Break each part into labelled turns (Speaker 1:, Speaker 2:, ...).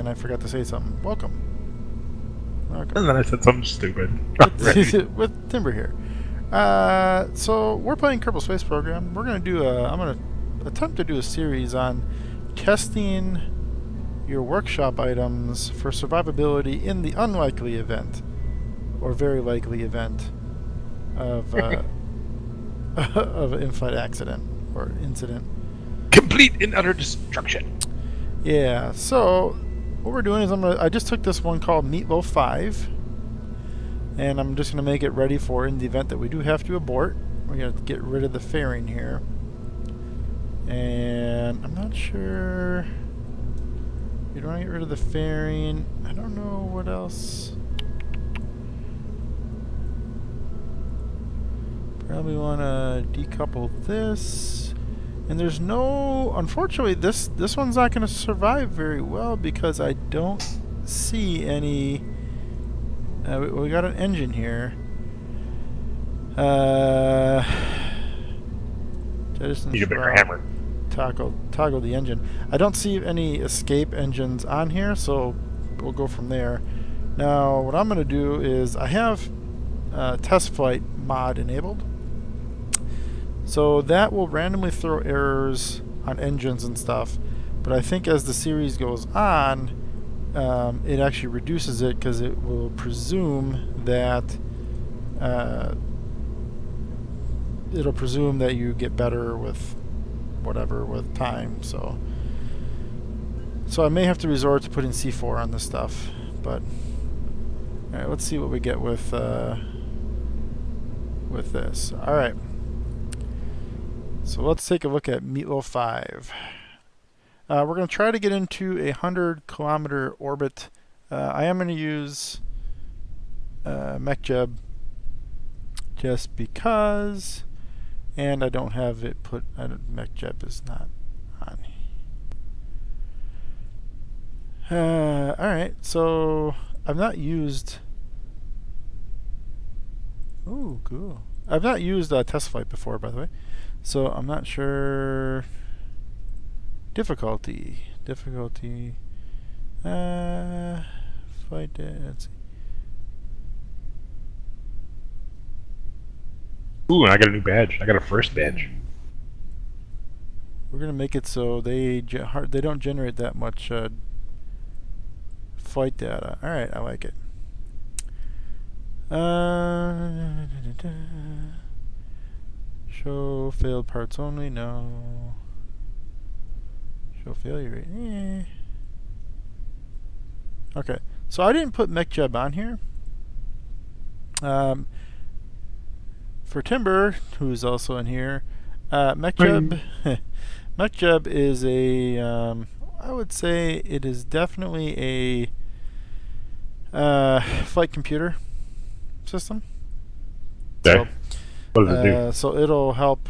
Speaker 1: and I forgot to say something. Welcome.
Speaker 2: And then I said something stupid.
Speaker 1: With Timber here. So we're playing Kerbal Space Program. We're gonna do a. I'm gonna attempt to do a series on testing your workshop items for survivability in the unlikely event, or very likely event, of of an in-flight accident or incident.
Speaker 2: Complete and utter destruction.
Speaker 1: Yeah. So what we're doing is I just took this one called Meatloaf 5, and I'm just gonna make it ready for in the event that we do have to abort. We're gonna get rid of the fairing here, and I'm not sure. You don't want to get rid of the fairing. I don't know what else. Probably want to decouple this. And there's no... Unfortunately, this one's not going to survive very well because I don't see any... we got an engine here.
Speaker 2: Need a bigger hammer.
Speaker 1: Toggle the engine. I don't see any escape engines on here, so we'll go from there. Now, what I'm going to do is I have test flight mod enabled, so that will randomly throw errors on engines and stuff. But I think as the series goes on, it actually reduces it because it will presume that you get better with whatever with time. So I may have to resort to putting C4 on this stuff, but all right, let's see what we get with this. All right, so let's take a look at Meatloaf 5. We're going to try to get into a 100-kilometer orbit. I am going to use MechJeb just because. And I don't have it put. MechJeb is not on. Alright, so I've not used. Ooh, cool. I've not used test flight before, by the way. So I'm not sure. Difficulty. Flight. Let's see.
Speaker 2: Ooh, and I got a new badge. I got a first badge.
Speaker 1: We're gonna make it so they don't generate that much flight data. All right, I like it. Show failed parts only. No. Show failure rate. Okay, so I didn't put MechJeb on here. For Timber, who's also in here, MechJeb is a, I would say it is definitely a flight computer system.
Speaker 2: Okay. What does it do?
Speaker 1: So it'll help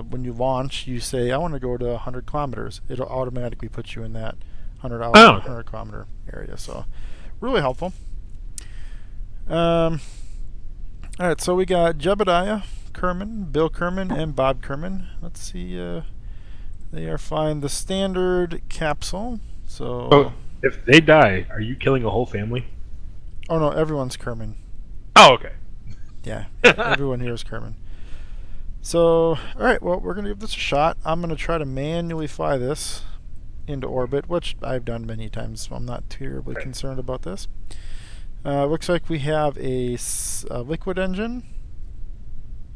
Speaker 1: when you launch. You say, I want to go to 100 kilometers. It'll automatically put you in that 100 kilometer area. So really helpful. Alright, so we got Jebediah Kerman, Bill Kerman, and Bob Kerman. Let's see, they are flying the standard capsule. So,
Speaker 2: if they die, are you killing a whole family?
Speaker 1: Oh no, everyone's Kerman.
Speaker 2: Oh, okay.
Speaker 1: Yeah, everyone here is Kerman. So, alright, well, we're going to give this a shot. I'm going to try to manually fly this into orbit, which I've done many times, so I'm not terribly concerned about this. Looks like we have a liquid engine,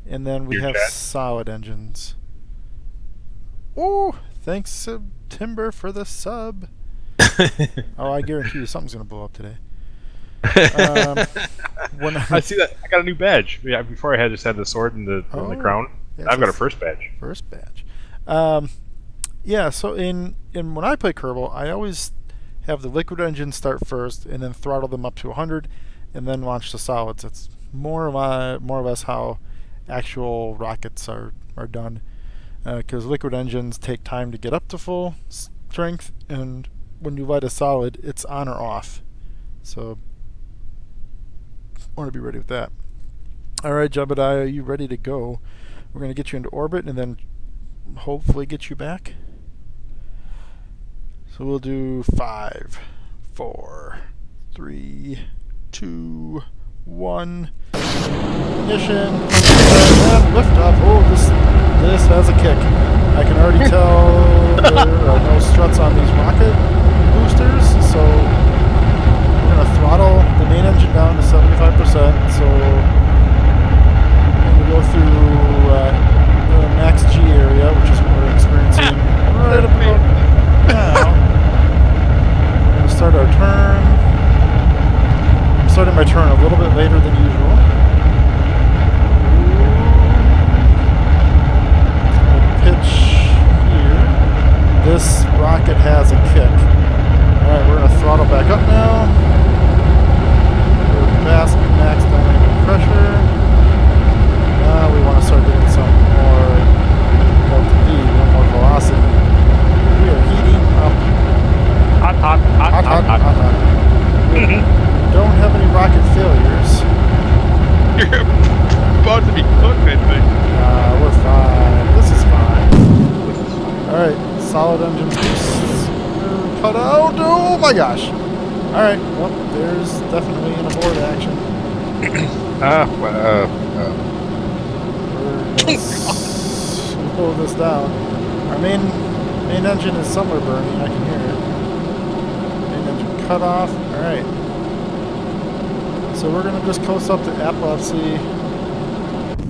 Speaker 1: and then we have solid engines. Oh, thanks Timber for the sub. Oh, I guarantee you something's going to blow up today.
Speaker 2: I see that. I got a new badge. Yeah, before I just had the sword and the crown. Yeah, I've got a first badge.
Speaker 1: First badge. Yeah, so in when I play Kerbal, I always have the liquid engine start first, and then throttle them up to 100, and then launch the solids. It's more or less how actual rockets are done, because liquid engines take time to get up to full strength, and when you light a solid, it's on or off. So, want to be ready with that. All right, Jebediah, are you ready to go? We're going to get you into orbit, and then hopefully get you back. So we'll do 5, 4, 3, 2, 1. Ignition. And lift off. Oh, this has a kick. I can already tell there are no struts on these rocket boosters, so we're going to throttle the main engine down to 75%. So we're going to go through the max G area, which is what we're experiencing right about now. We're going to start our turn. I'm starting my turn a little bit later than usual. Pitch here. This rocket has a kick. Alright, we're going to throttle back up now. We're fast max dynamic pressure. Now we want to start getting some more LTV, a little more velocity. We are heating up.
Speaker 2: Hot.
Speaker 1: We don't have any rocket failures.
Speaker 2: You're about to be cooked, I think.
Speaker 1: We're fine. This is fine. Alright, solid engine boosts. Cut out. Oh my gosh. Alright, well, there's definitely an abort action. We're going to slow this down. Our main engine is somewhere burning. I can hear it. Main engine cut off. Alright. So we're going to just coast up to epilepsy,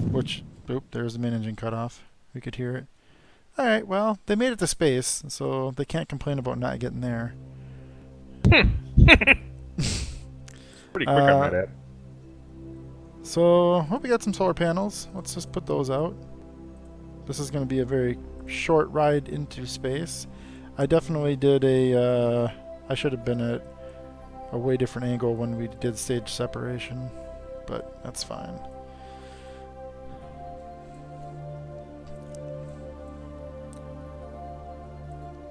Speaker 1: which, oop, there's the main engine cut off. We could hear it. Alright, well, they made it to space, so they can't complain about not getting there.
Speaker 2: Pretty quick on that.
Speaker 1: So, hope we got some solar panels. Let's just put those out. This is going to be a very short ride into space. I definitely did I should have been at a way different angle when we did stage separation, but that's fine.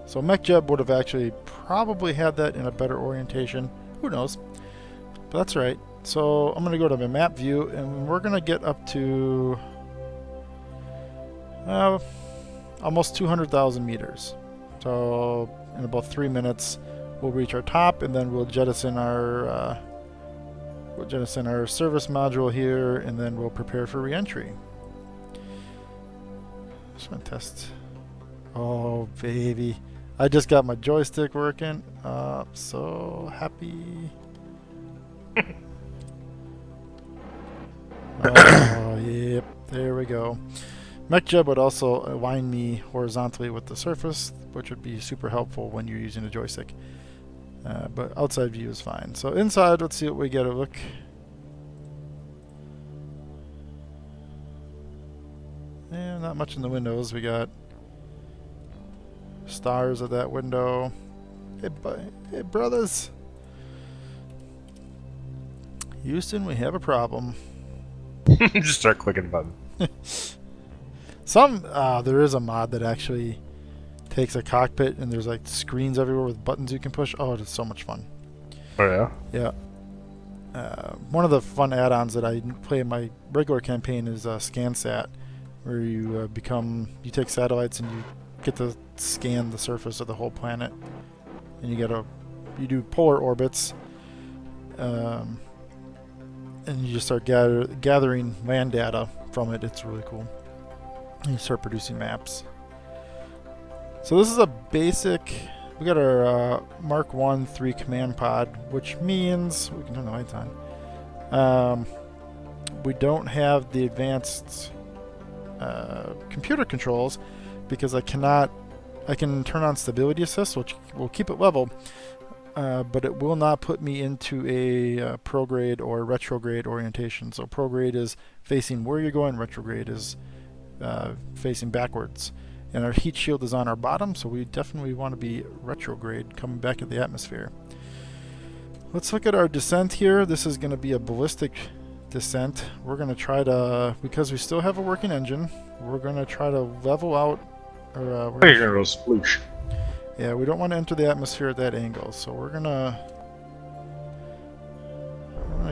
Speaker 1: So MechJeb would have actually probably had that in a better orientation. Who knows? But that's right. So I'm going to go to my map view, and we're going to get up to almost 200,000 meters. So in about 3 minutes, we'll reach our top, and then we'll jettison our service module here, and then we'll prepare for re-entry. Just want to test. Oh baby, I just got my joystick working. So happy. Oh yep, there we go. MechJeb would also align me horizontally with the surface, which would be super helpful when you're using a joystick. But outside view is fine. So inside, let's see what we get a look. Yeah, not much in the windows. We got stars at that window. Hey brothers. Houston, we have a problem.
Speaker 2: Just start clicking button.
Speaker 1: There is a mod that actually takes a cockpit and there's like screens everywhere with buttons you can push. Oh, it's so much fun.
Speaker 2: Oh yeah?
Speaker 1: Yeah. One of the fun add-ons that I play in my regular campaign is ScanSat, where you take satellites and you get to scan the surface of the whole planet, and you do polar orbits, and you just start gathering land data from it. It's really cool. And you start producing maps. So this is a basic. We got our Mark 1-3 command pod, which means we can turn the lights on. We don't have the advanced computer controls because I can turn on stability assist, which will keep it level, but it will not put me into a prograde or retrograde orientation. So prograde is facing where you're going, retrograde is facing backwards. And our heat shield is on our bottom, so we definitely want to be retrograde coming back at the atmosphere. Let's look at our descent here. This is going to be a ballistic descent. We're going to try to, because we still have a working engine, we're going to try to level out.
Speaker 2: You're going to go sploosh.
Speaker 1: Yeah, we don't want to enter the atmosphere at that angle, so we're going to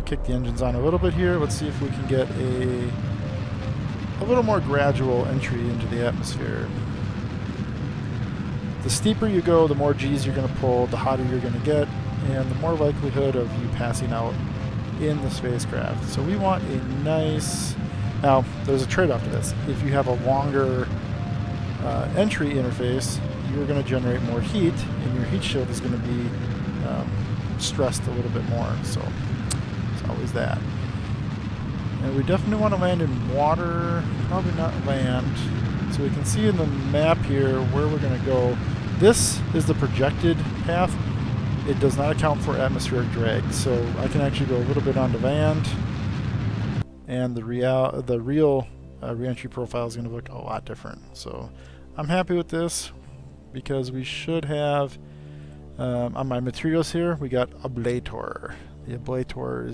Speaker 1: kick the engines on a little bit here. Let's see if we can get a little more gradual entry into the atmosphere. The steeper you go, the more G's you're going to pull, the hotter you're going to get. and the more likelihood of you passing out in the spacecraft. So we want a nice... Now, there's a trade-off to this. If you have a longer entry interface, you're going to generate more heat, and your heat shield is going to be stressed a little bit more. So it's always that. And we definitely want to land in water, probably not land. So we can see in the map here where we're going to go. This is the projected path. It does not account for atmospheric drag, so I can actually go a little bit onto land, and the real re-entry profile is going to look a lot different. So I'm happy with this because we should have on my materials here we got ablator. The ablator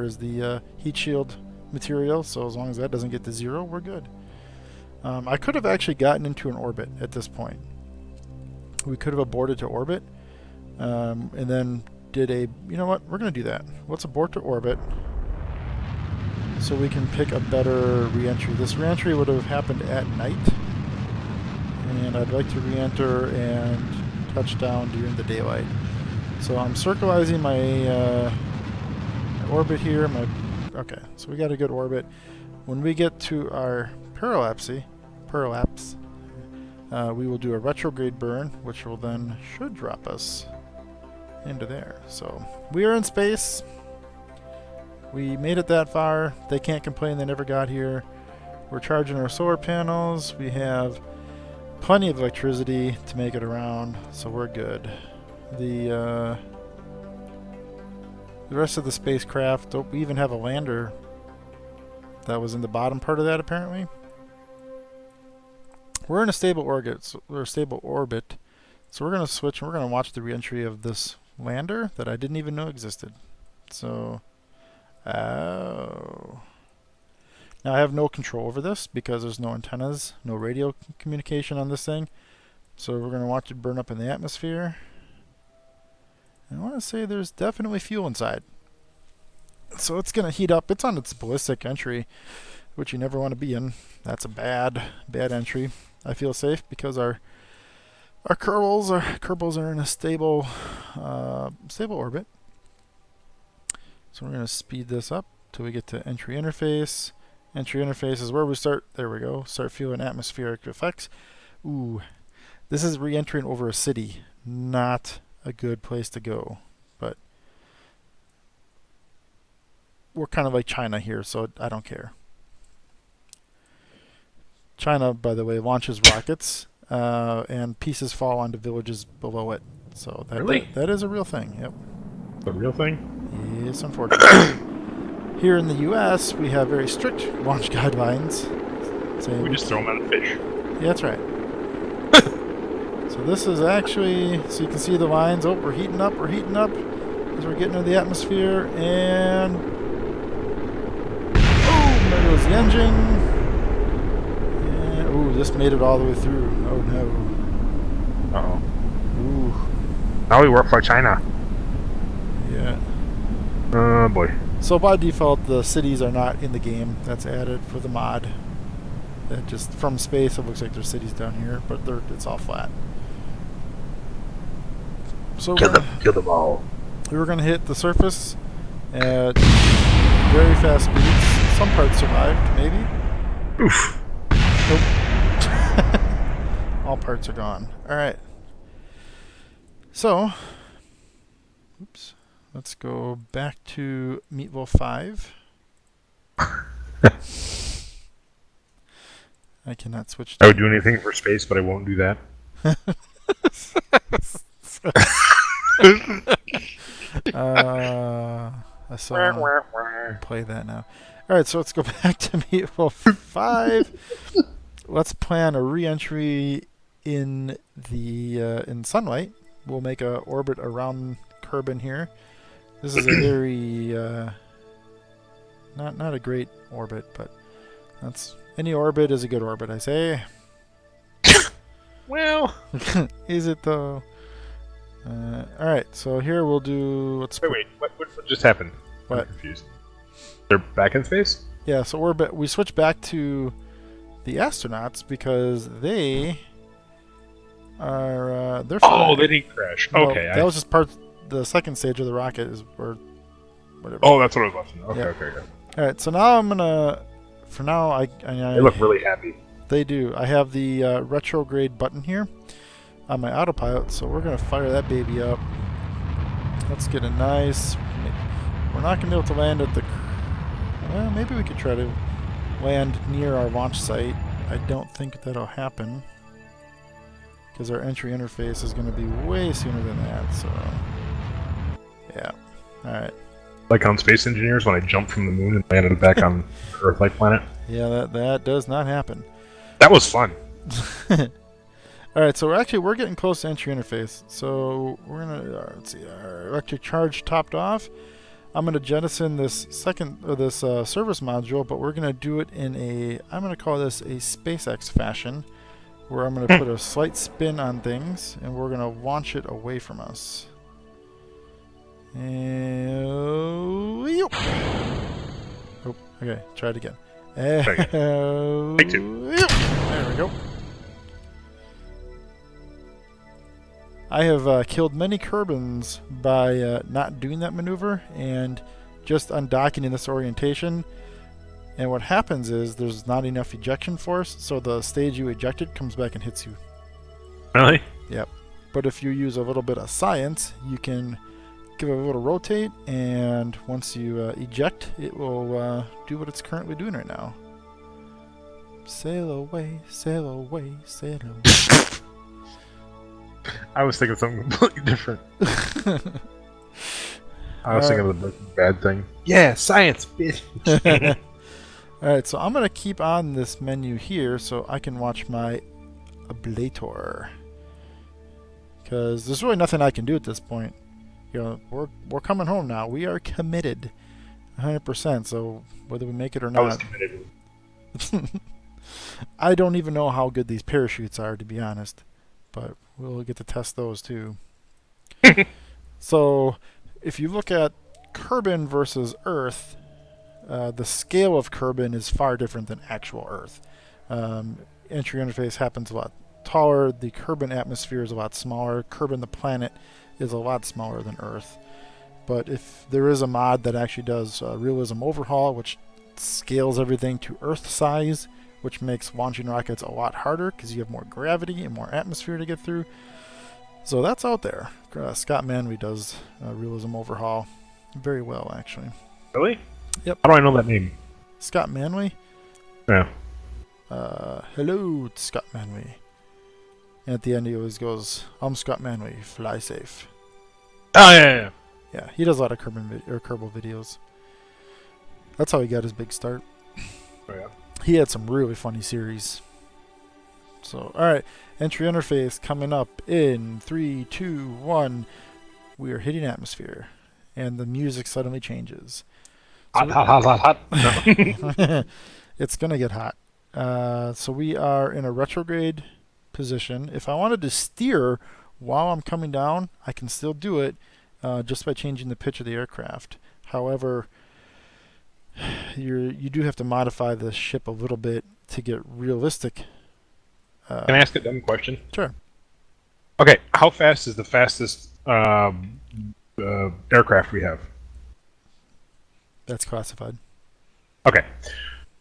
Speaker 1: is the heat shield material, so as long as that doesn't get to 0, we're good. I could have actually gotten into an orbit at this point. We could have aborted to orbit. And then did a, you know what, we're going to do that. Let's abort to orbit so we can pick a better re-entry. This re-entry would have happened at night, and I'd like to re-enter and touch down during the daylight. So I'm circularizing my, my orbit here. Okay, so we got a good orbit. When we get to our parallax, we will do a retrograde burn, which will then should drop us into there. So we are in space. We made it that far. They can't complain they never got here. We're charging our solar panels. We have plenty of electricity to make it around, so we're good. The rest of the spacecraft, we even have a lander that was in the bottom part of that apparently. We're in a stable orbit, so we're a stable orbit. So we're going to switch and we're going to watch the re-entry of this lander that I didn't even know existed. So, now I have no control over this because there's no antennas, no radio communication on this thing. So we're going to watch it burn up in the atmosphere. And I want to say there's definitely fuel inside. So it's going to heat up. It's on its ballistic entry, which you never want to be in. That's a bad entry. I feel safe because our Kerbals are in a stable orbit. So we're going to speed this up till we get to entry interface. Entry interface is where we start. There we go. Start feeling atmospheric effects. Ooh, this is re-entering over a city. Not a good place to go, but we're kind of like China here, so I don't care. China, by the way, launches rockets. And pieces fall onto villages below it. So that is a real thing. Yep.
Speaker 2: The real thing?
Speaker 1: Yes, unfortunately. Here in the U.S., we have very strict launch guidelines.
Speaker 2: We just throw them at a fish.
Speaker 1: Yeah, that's right. So this is actually, so you can see the lines. Oh, we're heating up as we're getting into the atmosphere, and boom, there goes the engine. Ooh, this made it all the way through. Oh no.
Speaker 2: Uh-oh.
Speaker 1: Ooh.
Speaker 2: Now we work for China.
Speaker 1: Yeah.
Speaker 2: Oh boy.
Speaker 1: So by default, the cities are not in the game. That's added for the mod. That just from space, it looks like there's cities down here, but it's all flat. So
Speaker 2: kill them all.
Speaker 1: We were going to hit the surface at very fast speeds. Some parts survived, maybe.
Speaker 2: Oof.
Speaker 1: Nope. All parts are gone. Alright. So, oops. Let's go back to Meatville 5. I cannot switch to...
Speaker 2: I would do anything for space, but I won't do that.
Speaker 1: Play that now. Alright, so let's go back to Meatville 5. Let's plan a re-entry in the in sunlight. We'll make a orbit around Kerbal here. This is a very not a great orbit, but that's any orbit is a good orbit, I say.
Speaker 2: Well,
Speaker 1: is it though? All right, so here we'll do. Let's
Speaker 2: wait. What just happened?
Speaker 1: What?
Speaker 2: I'm confused. They're back in space?
Speaker 1: Yeah, so we switch back to the astronauts because they are they're fine.
Speaker 2: Oh, they didn't crash.
Speaker 1: No,
Speaker 2: okay.
Speaker 1: that was just part. the second stage of the rocket is or whatever.
Speaker 2: Oh, that's what I was watching. Okay,
Speaker 1: Yeah.
Speaker 2: okay.
Speaker 1: All right, so now I'm gonna. For now,
Speaker 2: They look really happy.
Speaker 1: They do. I have the retrograde button here on my autopilot, so we're gonna fire that baby up. Let's get a nice. We're not gonna be able to land at the. Well, maybe we could try to land near our launch site. I don't think that'll happen because our entry interface is going to be way sooner than that. So, yeah. All right.
Speaker 2: Like on Space Engineers when I jumped from the moon and landed back on Earth-like planet.
Speaker 1: Yeah, that does not happen.
Speaker 2: That was fun.
Speaker 1: All right, so we're getting close to entry interface. So we're gonna let's see, our electric charge topped off. I'm gonna jettison this service module, but we're gonna do it in I'm gonna call this a SpaceX fashion, where I'm gonna put a slight spin on things, and we're gonna launch it away from us. And oh, okay, try it again.
Speaker 2: Take two.
Speaker 1: There we go. I have killed many Kerbals by not doing that maneuver and just undocking in this orientation. And what happens is there's not enough ejection force, so the stage you ejected comes back and hits you.
Speaker 2: Really?
Speaker 1: Yep. But if you use a little bit of science, you can give it a little rotate, and once you eject, it will do what it's currently doing right now. Sail away, sail away, sail away.
Speaker 2: I was thinking something completely different. I was thinking of the bad thing. Yeah, science, bitch.
Speaker 1: Alright, so I'm going to keep on this menu here so I can watch my ablator. Because there's really nothing I can do at this point. You know, we're coming home now. We are committed 100%, so whether we make it or not.
Speaker 2: I was committed.
Speaker 1: I don't even know how good these parachutes are, to be honest. But we'll get to test those too. So, if you look at Kerbin versus Earth, the scale of Kerbin is far different than actual Earth. Entry interface happens a lot taller. The Kerbin atmosphere is a lot smaller. Kerbin, the planet, is a lot smaller than Earth. But if there is a mod that actually does realism overhaul, which scales everything to Earth size, which makes launching rockets a lot harder because you have more gravity and more atmosphere to get through. So that's out there. Scott Manley does realism overhaul very well, actually.
Speaker 2: Really?
Speaker 1: Yep.
Speaker 2: How do I know that name?
Speaker 1: Scott Manley?
Speaker 2: Yeah.
Speaker 1: Hello, Scott Manley. And at the end, he always goes, "I'm Scott Manley. Fly safe."
Speaker 2: Oh yeah.
Speaker 1: Yeah, he does a lot of Kerbal videos. That's how he got his big start.
Speaker 2: Oh yeah.
Speaker 1: He had some really funny series. So, alright. Entry interface coming up in 3, 2, 1. We are hitting atmosphere. And the music suddenly changes.
Speaker 2: So hot. No.
Speaker 1: It's going to get hot. So we are in a retrograde position. If I wanted to steer while I'm coming down, I can still do it just by changing the pitch of the aircraft. However, you do have to modify the ship a little bit to get realistic.
Speaker 2: Can I ask a dumb question?
Speaker 1: Sure.
Speaker 2: Okay, how fast is the fastest aircraft we have?
Speaker 1: That's classified.
Speaker 2: Okay,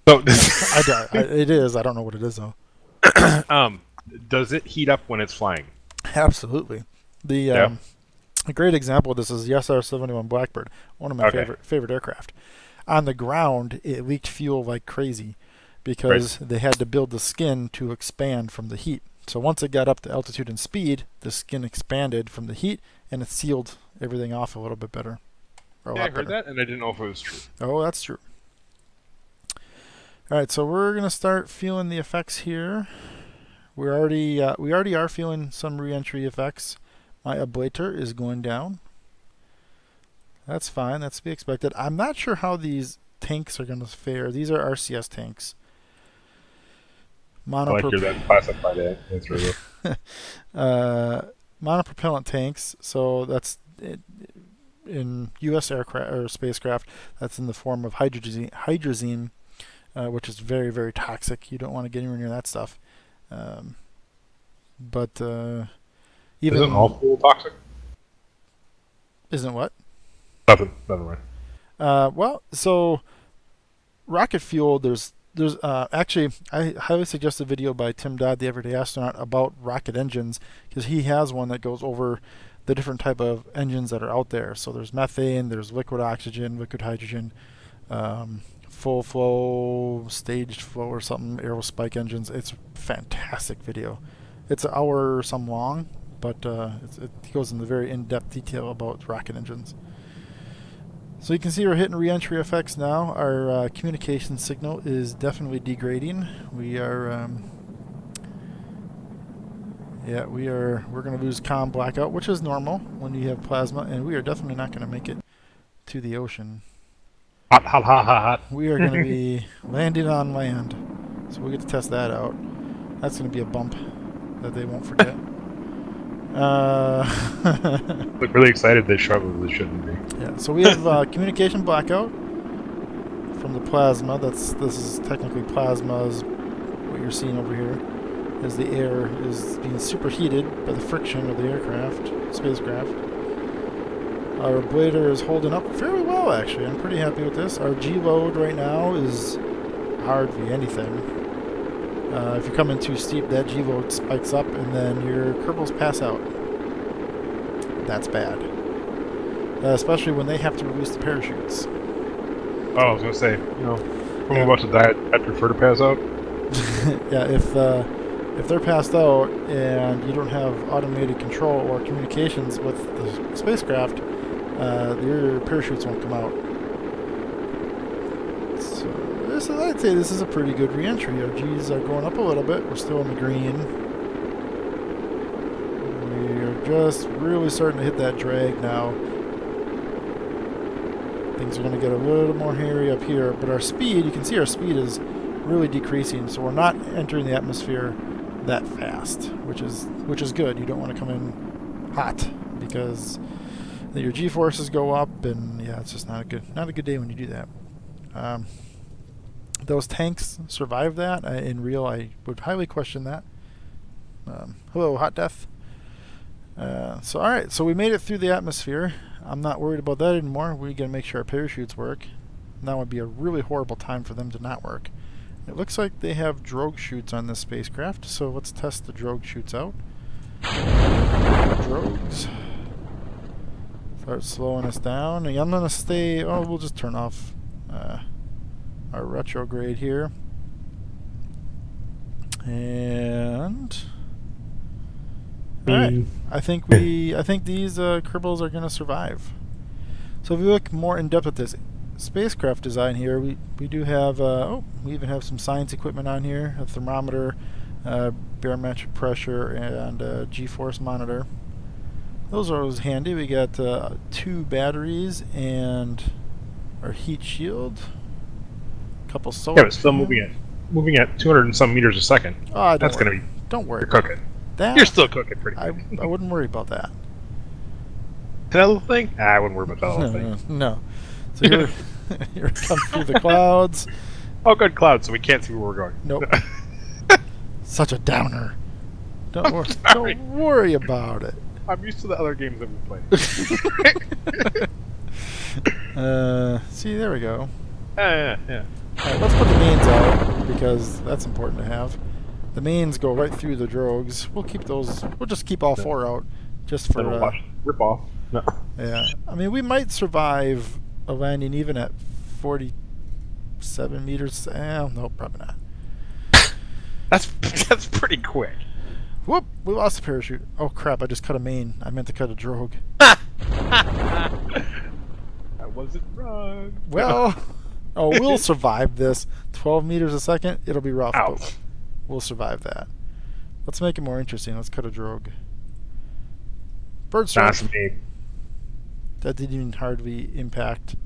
Speaker 2: so
Speaker 1: it is. I don't know what it is though.
Speaker 2: Does it heat up when it's flying?
Speaker 1: Absolutely. A great example of this is the SR-71 Blackbird, one of my favorite aircraft. On the ground, it leaked fuel like crazy because they had to build the skin to expand from the heat. So once it got up to altitude and speed, the skin expanded from the heat, and it sealed everything off a little bit better.
Speaker 2: Yeah, I heard that, and I didn't know if it was true.
Speaker 1: Oh, that's true. All right, so we're gonna start feeling the effects here. We already are feeling some re-entry effects. My ablator is going down. That's fine. That's to be expected. I'm not sure how these tanks are going to fare. These are RCS tanks.
Speaker 2: I like you're that classified answer.
Speaker 1: Monopropellant tanks. So that's in U.S. aircraft or spacecraft. That's in the form of hydrazine, which is very, very toxic. You don't want to get anywhere near that stuff. But even
Speaker 2: isn't all fuel toxic?
Speaker 1: Isn't what?
Speaker 2: Nothing. Never mind.
Speaker 1: Well, so rocket fuel. There's actually I highly suggest a video by Tim Dodd, the Everyday Astronaut, about rocket engines because he has one that goes over the different type of engines that are out there. So there's methane, there's liquid oxygen, liquid hydrogen, full flow, staged flow, or something, aerospike engines. It's a fantastic video. It's an hour or some long, but it goes into very in-depth detail about rocket engines. So you can see we're hitting re-entry effects now. Our communication signal is definitely degrading. We're going to lose comm blackout, which is normal when you have plasma, and we are definitely not going to make it to the ocean.
Speaker 2: Hot, hot, hot, hot, hot.
Speaker 1: We are going to be landing on land, so we'll get to test that out. That's going to be a bump that they won't forget.
Speaker 2: Look really excited they struggle. They shouldn't be.
Speaker 1: Yeah, so we have communication blackout from the plasma. This is technically plasma, is what you're seeing over here, as the air is being superheated by the friction of the spacecraft. Our ablator is holding up fairly well, actually. I'm pretty happy with this. Our G load right now is hardly anything. If you come in too steep, that G load spikes up, and then your Kerbals pass out. That's bad. Especially when they have to release the parachutes.
Speaker 2: Oh, I was gonna say, if I'm about to die, I'd prefer to pass out.
Speaker 1: Yeah, if they're passed out and you don't have automated control or communications with the spacecraft, your parachutes won't come out. So I'd say this is a pretty good re-entry. Our G's are going up a little bit. We're still in the green. We're just really starting to hit that drag now. Things are going to get a little more hairy up here, but our speed, you can see our speed is really decreasing, so we're not entering the atmosphere that fast, which is good. You don't want to come in hot because your G-forces go up, and yeah, it's just not a good day when you do that. Those tanks survived that. In real, I would highly question that. Hello, Hot Death. So alright, so we made it through the atmosphere. I'm not worried about that anymore. We gotta make sure our parachutes work. That would be a really horrible time for them to not work. It looks like they have drogue chutes on this spacecraft, so let's test the drogue chutes out. Drogues. Start slowing us down. And I'm gonna stay. Oh, we'll just turn off our retrograde here. And alright, I think these Kerbals are going to survive. So if we look more in depth at this spacecraft design here, we do have we even have some science equipment on here: a thermometer, barometric pressure, and a G-force monitor. Those are always handy. We got 2 batteries and our heat shield. A couple solar.
Speaker 2: Yeah, but still moving at 200 and some meters a second.
Speaker 1: Oh,
Speaker 2: that's going to be.
Speaker 1: Don't worry.
Speaker 2: You're cooking. You're still cooking pretty good.
Speaker 1: I wouldn't worry about that.
Speaker 2: That little thing? I wouldn't worry about that little thing.
Speaker 1: No. So you're come through the clouds.
Speaker 2: Oh, good clouds, so we can't see where we're going.
Speaker 1: Nope. Such a downer. Don't worry about it.
Speaker 2: I'm used to the other games that we played.
Speaker 1: See, there we go.
Speaker 2: Yeah.
Speaker 1: Alright, let's put the mains out, because that's important to have. The mains go right through the drogues. We'll keep those. We'll just keep all 4 out, just for
Speaker 2: rip off. No.
Speaker 1: Yeah, I mean, we might survive a landing even at 47 meters. No, probably not.
Speaker 2: That's pretty quick.
Speaker 1: Whoop! We lost the parachute. Oh crap! I just cut a main. I meant to cut a drogue.
Speaker 2: I wasn't wrong.
Speaker 1: Well, we'll survive this. 12 meters a second. It'll be rough.
Speaker 2: Ow.
Speaker 1: But we'll survive that. Let's make it more interesting. Let's cut a drogue. Bird strike.
Speaker 2: That's me.
Speaker 1: That didn't even hardly impact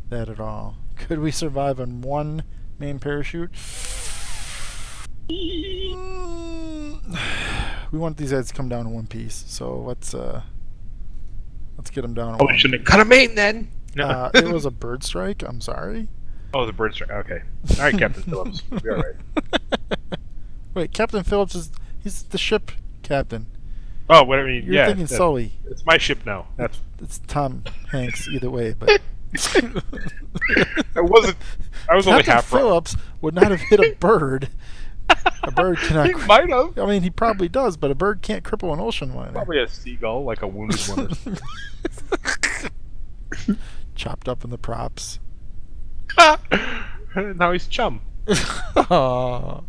Speaker 1: that at all. Could we survive on 1 main parachute? We want these guys to come down in one piece, so let's get them down.
Speaker 2: Oh, we shouldn't have cut a main then. No.
Speaker 1: It was a bird strike. I'm sorry.
Speaker 2: Oh, it was a bird strike. Okay. All right, Captain Phillips. We'll be all right.
Speaker 1: Wait, Captain Phillips he's the ship captain.
Speaker 2: Oh, what I mean,
Speaker 1: You're
Speaker 2: yeah,
Speaker 1: thinking Sully.
Speaker 2: it's my ship now. That's
Speaker 1: It's Tom Hanks either way, but
Speaker 2: I wasn't. I was only
Speaker 1: Captain
Speaker 2: half wrong.
Speaker 1: Phillips would not have hit a bird. A bird cannot.
Speaker 2: He might have.
Speaker 1: I mean, he probably does, but a bird can't cripple an ocean liner.
Speaker 2: Probably a seagull, like a wounded one.
Speaker 1: Chopped up in the props.
Speaker 2: Now he's chum.
Speaker 1: Aw.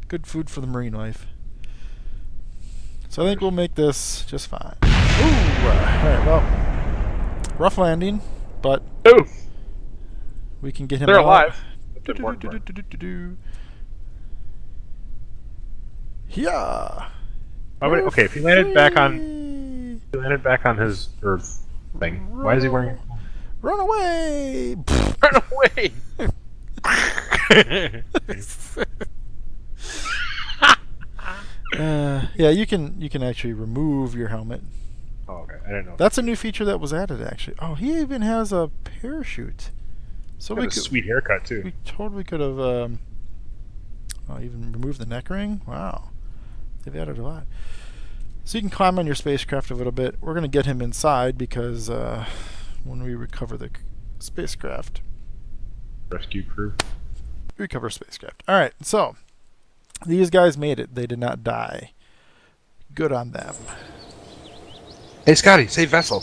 Speaker 1: Good food for the marine life. So I think we'll make this just fine. Ooh! Alright, well, rough landing, but
Speaker 2: Ooh,
Speaker 1: we can get him
Speaker 2: they're
Speaker 1: out.
Speaker 2: alive.
Speaker 1: Yeah.
Speaker 2: Okay, if he landed back on his Earth thing, why is he wearing?
Speaker 1: Run away!
Speaker 2: Run away!
Speaker 1: Yeah, you can actually remove your helmet.
Speaker 2: Oh, okay. I didn't know.
Speaker 1: That's a new feature that was added, actually. Oh, he even has a parachute. So
Speaker 2: Got a sweet haircut too.
Speaker 1: We totally could have even removed the neck ring. Wow, they've added a lot. So you can climb on your spacecraft a little bit. We're gonna get him inside because when we recover the spacecraft,
Speaker 2: Rescue crew.
Speaker 1: recover spacecraft. All right, so these guys made it. They did not die. Good on them.
Speaker 2: Hey, Scotty, save vessel.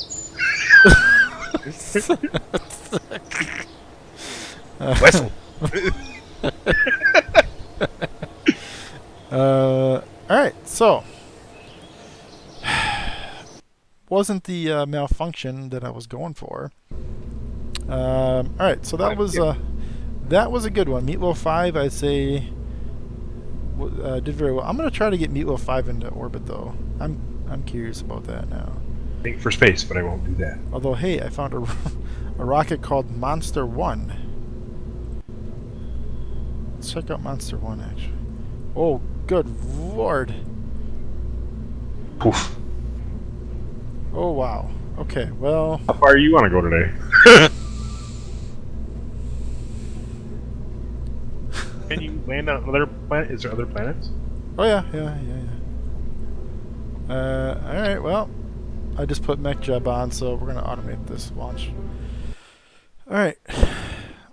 Speaker 2: Vessel.
Speaker 1: All right, so wasn't the malfunction that I was going for. All right, so that was a good one. Meatloaf 5, I'd say, did very well. I'm gonna try to get Meatloaf 5 into orbit though. I'm curious about that now.
Speaker 2: Think for space, but I won't do that.
Speaker 1: Although, hey, I found a rocket called Monster 1. Let's check out Monster 1 actually. Oh, good lord.
Speaker 2: Poof.
Speaker 1: Oh wow. Okay, well.
Speaker 2: How far do you want to go today? Can you land on another planet? Is there other planets?
Speaker 1: Oh yeah. Alright, well, I just put MechJeb on, so we're gonna automate this launch. Alright.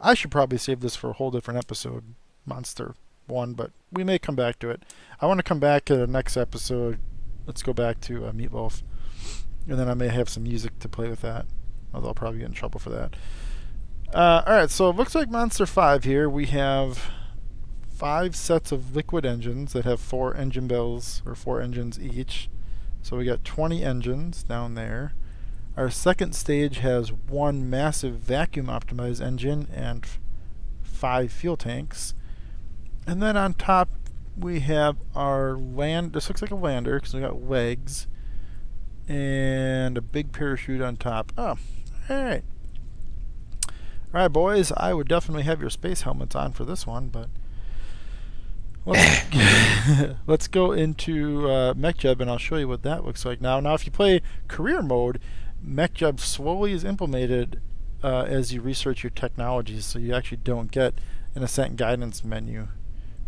Speaker 1: I should probably save this for a whole different episode, Monster 1, but we may come back to it. I want to come back to the next episode. Let's go back to Meatloaf. And then I may have some music to play with that. Although I'll probably get in trouble for that. Alright, so it looks like Monster 5 here. We have 5 sets of liquid engines that have 4 engine bells, or 4 engines each. So we got 20 engines down there. Our second stage has 1 massive vacuum optimized engine and 5 fuel tanks. And then on top we have our this looks like a lander because we got legs and a big parachute on top. Oh, alright. Alright, boys, I would definitely have your space helmets on for this one, but let's go into MechJeb and I'll show you what that looks like now. Now, if you play career mode, MechJeb slowly is implemented as you research your technologies, so you actually don't get an ascent guidance menu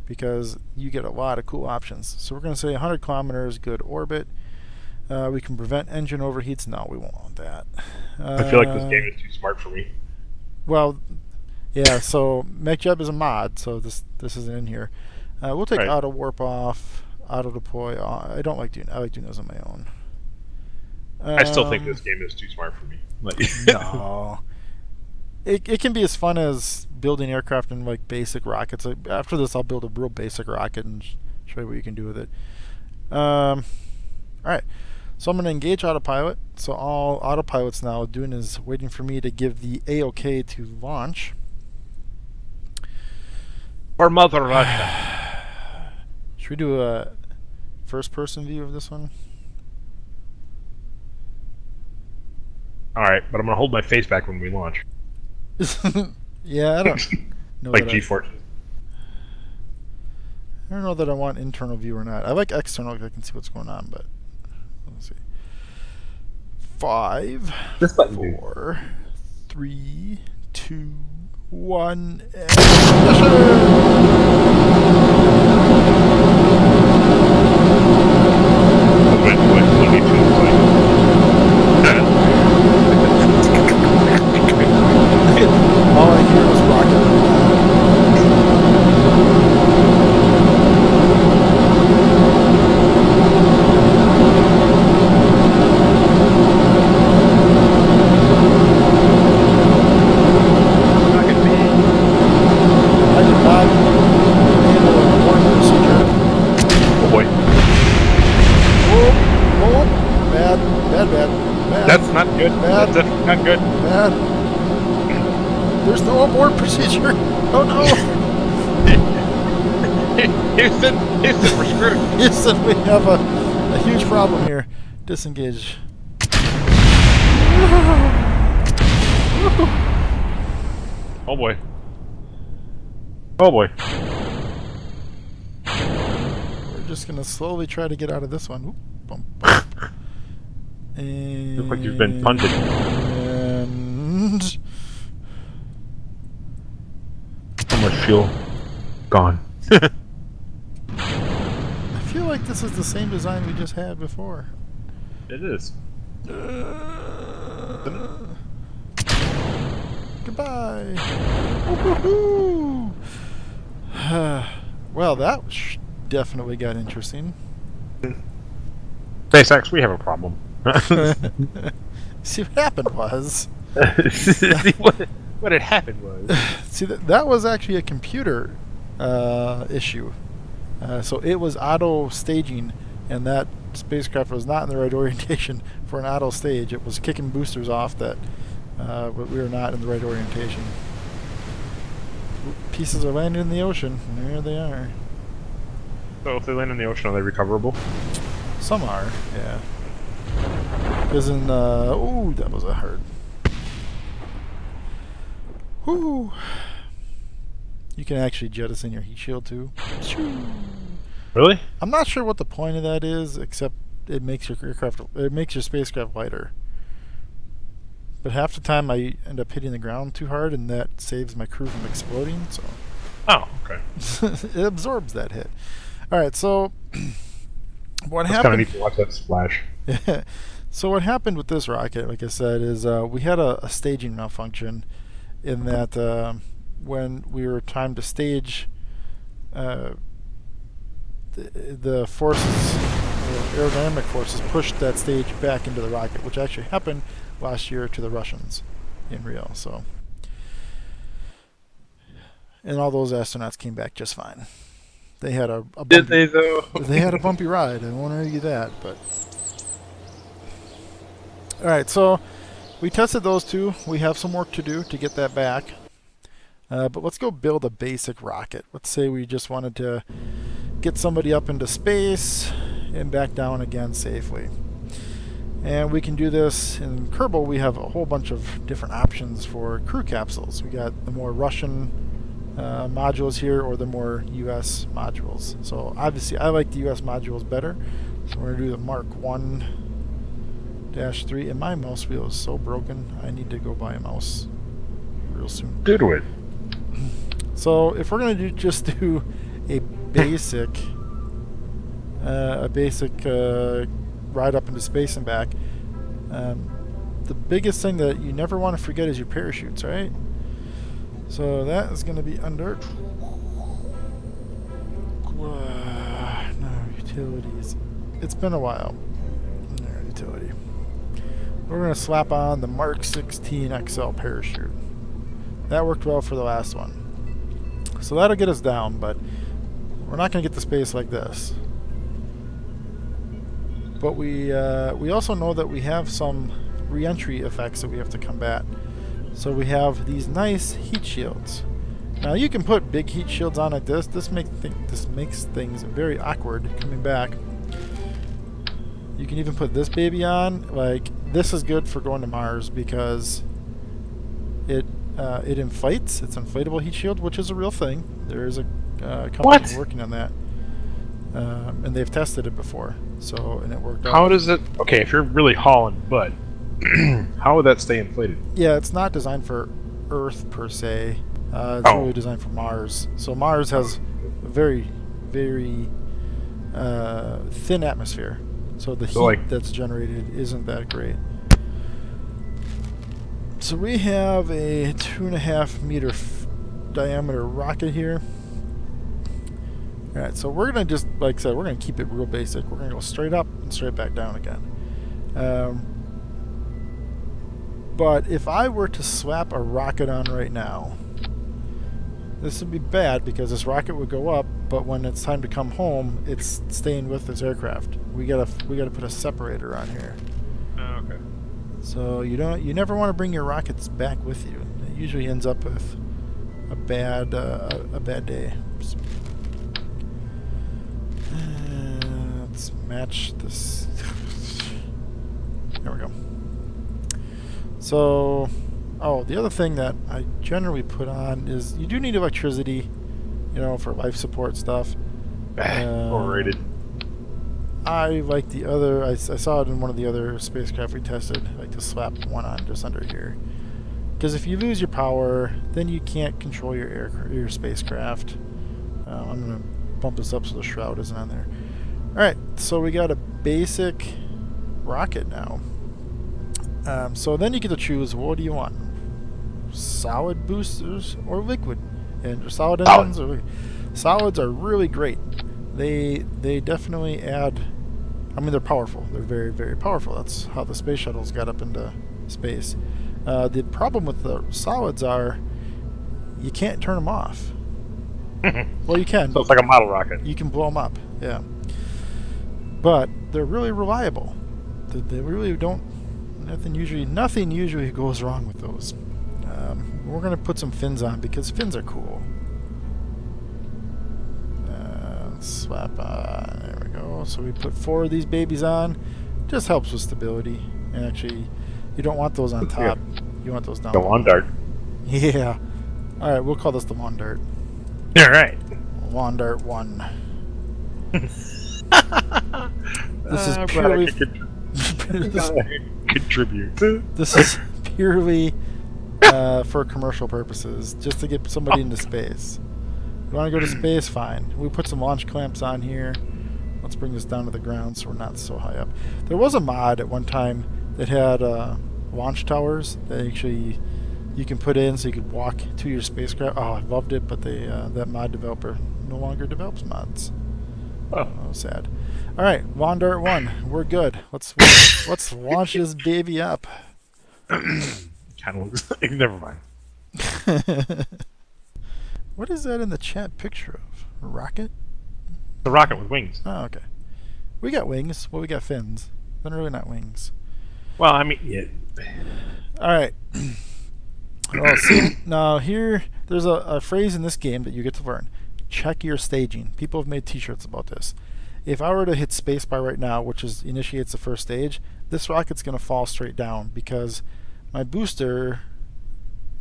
Speaker 1: because you get a lot of cool options. So we're going to say 100 kilometers, good orbit. We can prevent engine overheats. No, we won't want that.
Speaker 2: I feel like this game is too smart for me.
Speaker 1: Well, yeah, so MechJeb is a mod, so this isn't in here. We'll take
Speaker 2: Right.
Speaker 1: auto warp off, auto deploy. I like doing those on my own.
Speaker 2: I still think this game is too smart for me.
Speaker 1: No. It can be as fun as building aircraft in like basic rockets. Like, after this, I'll build a real basic rocket and show you what you can do with it. All right. So I'm going to engage autopilot. So all autopilot's now doing is waiting for me to give the A-OK to launch.
Speaker 2: For Mother Russia.
Speaker 1: Should we do a first-person view of this one?
Speaker 2: Alright, but I'm going to hold my face back when we launch.
Speaker 1: Yeah, I don't know.
Speaker 2: Like G-forces.
Speaker 1: I don't know that I want internal view or not. I like external because I can see what's going on, but let's see. 5, 4, 3, 2, 1, and All I hear is rocket right now. I did not handle an abort procedure.
Speaker 2: Oh boy.
Speaker 1: Oh, oh, bad, bad, bad, bad.
Speaker 2: That's not good.
Speaker 1: Bad.
Speaker 2: That's definitely not good.
Speaker 1: Bad. There's no abort procedure. Oh no.
Speaker 2: Houston, we're screwed.
Speaker 1: Houston, we have a huge problem here. Disengage.
Speaker 2: Oh boy. Oh boy.
Speaker 1: We're just gonna slowly try to get out of this one. Oop, bump, bump. And
Speaker 2: Looks like you've been punted. So much fuel gone.
Speaker 1: I feel like this is the same design we just had before.
Speaker 2: It is.
Speaker 1: Goodbye. Woo-hoo-hoo. Well, that definitely got interesting.
Speaker 2: SpaceX, we have a problem.
Speaker 1: See, what happened was...
Speaker 2: See, what had happened was...
Speaker 1: See, that was actually a computer issue. So it was auto staging, and that spacecraft was not in the right orientation for an auto stage. It was kicking boosters off that we were not in the right orientation. Pieces are landing in the ocean, and there they are.
Speaker 2: So if they land in the ocean, are they recoverable?
Speaker 1: Some are, yeah. Because in, ooh, that was a hard. Whoo! You can actually jettison your heat shield too.
Speaker 2: Really?
Speaker 1: I'm not sure what the point of that is, except it makes your spacecraft lighter. But half the time I end up hitting the ground too hard, and that saves my crew from exploding. So.
Speaker 2: Oh, okay.
Speaker 1: It absorbs that hit. All right, so what happened?
Speaker 2: Kind of neat to watch that splash.
Speaker 1: So what happened with this rocket, like I said, is we had a staging malfunction, in that when we were timed to stage, the forces, the aerodynamic forces, pushed that stage back into the rocket, which actually happened last year to the Russians in Rio. So, and all those astronauts came back just fine. They had a bumpy,
Speaker 2: Did they though?
Speaker 1: They had a bumpy ride. I won't argue that, but all right. So we tested those two. We have some work to do to get that back. But let's go build a basic rocket. Let's say we just wanted to get somebody up into space and back down again safely. And we can do this in Kerbal. We have a whole bunch of different options for crew capsules. We got the more Russian modules here, or the more US modules. So obviously I like the US modules better. So we're going to do the Mark 1-3. And my mouse wheel is so broken, I need to go buy a mouse real soon.
Speaker 2: Do it.
Speaker 1: So if we're going to just do a basic ride up into space and back, the biggest thing that you never want to forget is your parachutes, right? So that is going to be under no utilities. It's been a while. No utility. We're going to slap on the Mark 16 XL parachute. That worked well for the last one. So that'll get us down, but we're not going to get to space like this. But we also know that we have some re-entry effects that we have to combat. So we have these nice heat shields. Now you can put big heat shields on like this. This makes things very awkward coming back. You can even put this baby on. Like, this is good for going to Mars because it inflates. It's an inflatable heat shield, which is a real thing. There is a company working on that, and they've tested it before. So, and it worked out.
Speaker 2: How does it? Okay, if you're really hauling butt, how would that stay inflated?
Speaker 1: Yeah, it's not designed for Earth per se. It's really designed for Mars. So Mars has a very, very thin atmosphere. So the
Speaker 2: So
Speaker 1: heat
Speaker 2: like,
Speaker 1: that's generated isn't that great. So we have a 2.5 meter diameter rocket here. Alright, so we're going to just, like I said, we're going to keep it real basic. We're going to go straight up and straight back down again. But if I were to slap a rocket on right now, this would be bad because this rocket would go up, but when it's time to come home, it's staying with this aircraft. We gotta put a separator on here.
Speaker 2: oh, okay.
Speaker 1: So you never want to bring your rockets back with you. It usually ends up with a bad day. Let's match this. There we go. So, oh, the other thing that I generally put on is you do need electricity, you know, for life support stuff.
Speaker 2: Overrated.
Speaker 1: I like the other. I saw it in one of the other spacecraft we tested. I like to slap one on just under here, because if you lose your power, then you can't control your spacecraft. I'm gonna bump this up so the shroud isn't on there. All right, so we got a basic rocket now. So then you get to choose, what do you want? Solid boosters or liquid? And solid engines or liquid? Solids are really great. They definitely add, I mean, they're powerful. They're very, very powerful. That's how the space shuttles got up into space. The problem with the solids are you can't turn them off. Well, you can.
Speaker 2: So it's like a model rocket.
Speaker 1: You can blow them up, yeah. But they're really reliable. They really don't. Nothing usually goes wrong with those. We're gonna put some fins on because fins are cool. Swap on. There we go. So we put 4 of these babies on. Just helps with stability. And actually, you don't want those on top.
Speaker 2: Yeah.
Speaker 1: You want those down.
Speaker 2: The lawn dart.
Speaker 1: Yeah. All right, we'll call this the lawn dart.
Speaker 2: All right.
Speaker 1: Lawn dart 1. This is
Speaker 2: I'm glad
Speaker 1: purely.
Speaker 2: I could contribute.
Speaker 1: This is purely for commercial purposes, just to get somebody into space. You want to go to space? Fine. We put some launch clamps on here. Let's bring this down to the ground so we're not so high up. There was a mod at one time that had launch towers that actually you can put in so you could walk to your spacecraft. Oh, I loved it, but they that mod developer no longer develops mods. Oh, sad. All right, lawn dart 1. We're good. Let's launch this baby up.
Speaker 2: Kind of looks like, never mind.
Speaker 1: What is that in the chat picture of? A rocket?
Speaker 2: The rocket with wings.
Speaker 1: Oh, okay. We got wings. Well, we got fins. But really not wings.
Speaker 2: Well, I mean, yeah.
Speaker 1: All right. Well, see, now here, there's a phrase in this game that you get to learn. Check your staging. People have made t-shirts about this. If I were to hit spacebar right now, which initiates the first stage, this rocket's going to fall straight down because my booster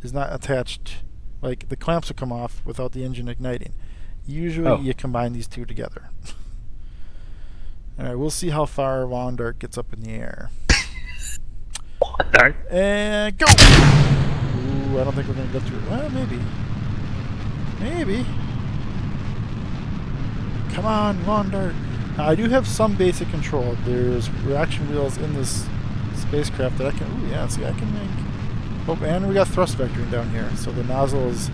Speaker 1: is not attached. Like, the clamps will come off without the engine igniting. Usually you combine these two together. Alright, we'll see how far lawn dart gets up in the air.
Speaker 2: Dart.
Speaker 1: And go! Ooh, I don't think we're going to go through it. Well, maybe. Maybe. Come on, lawn dart. Now, I do have some basic control. There's reaction wheels in this spacecraft that I can... Ooh, yeah, see, I can make... Oh, and we got thrust vectoring down here, so the nozzle is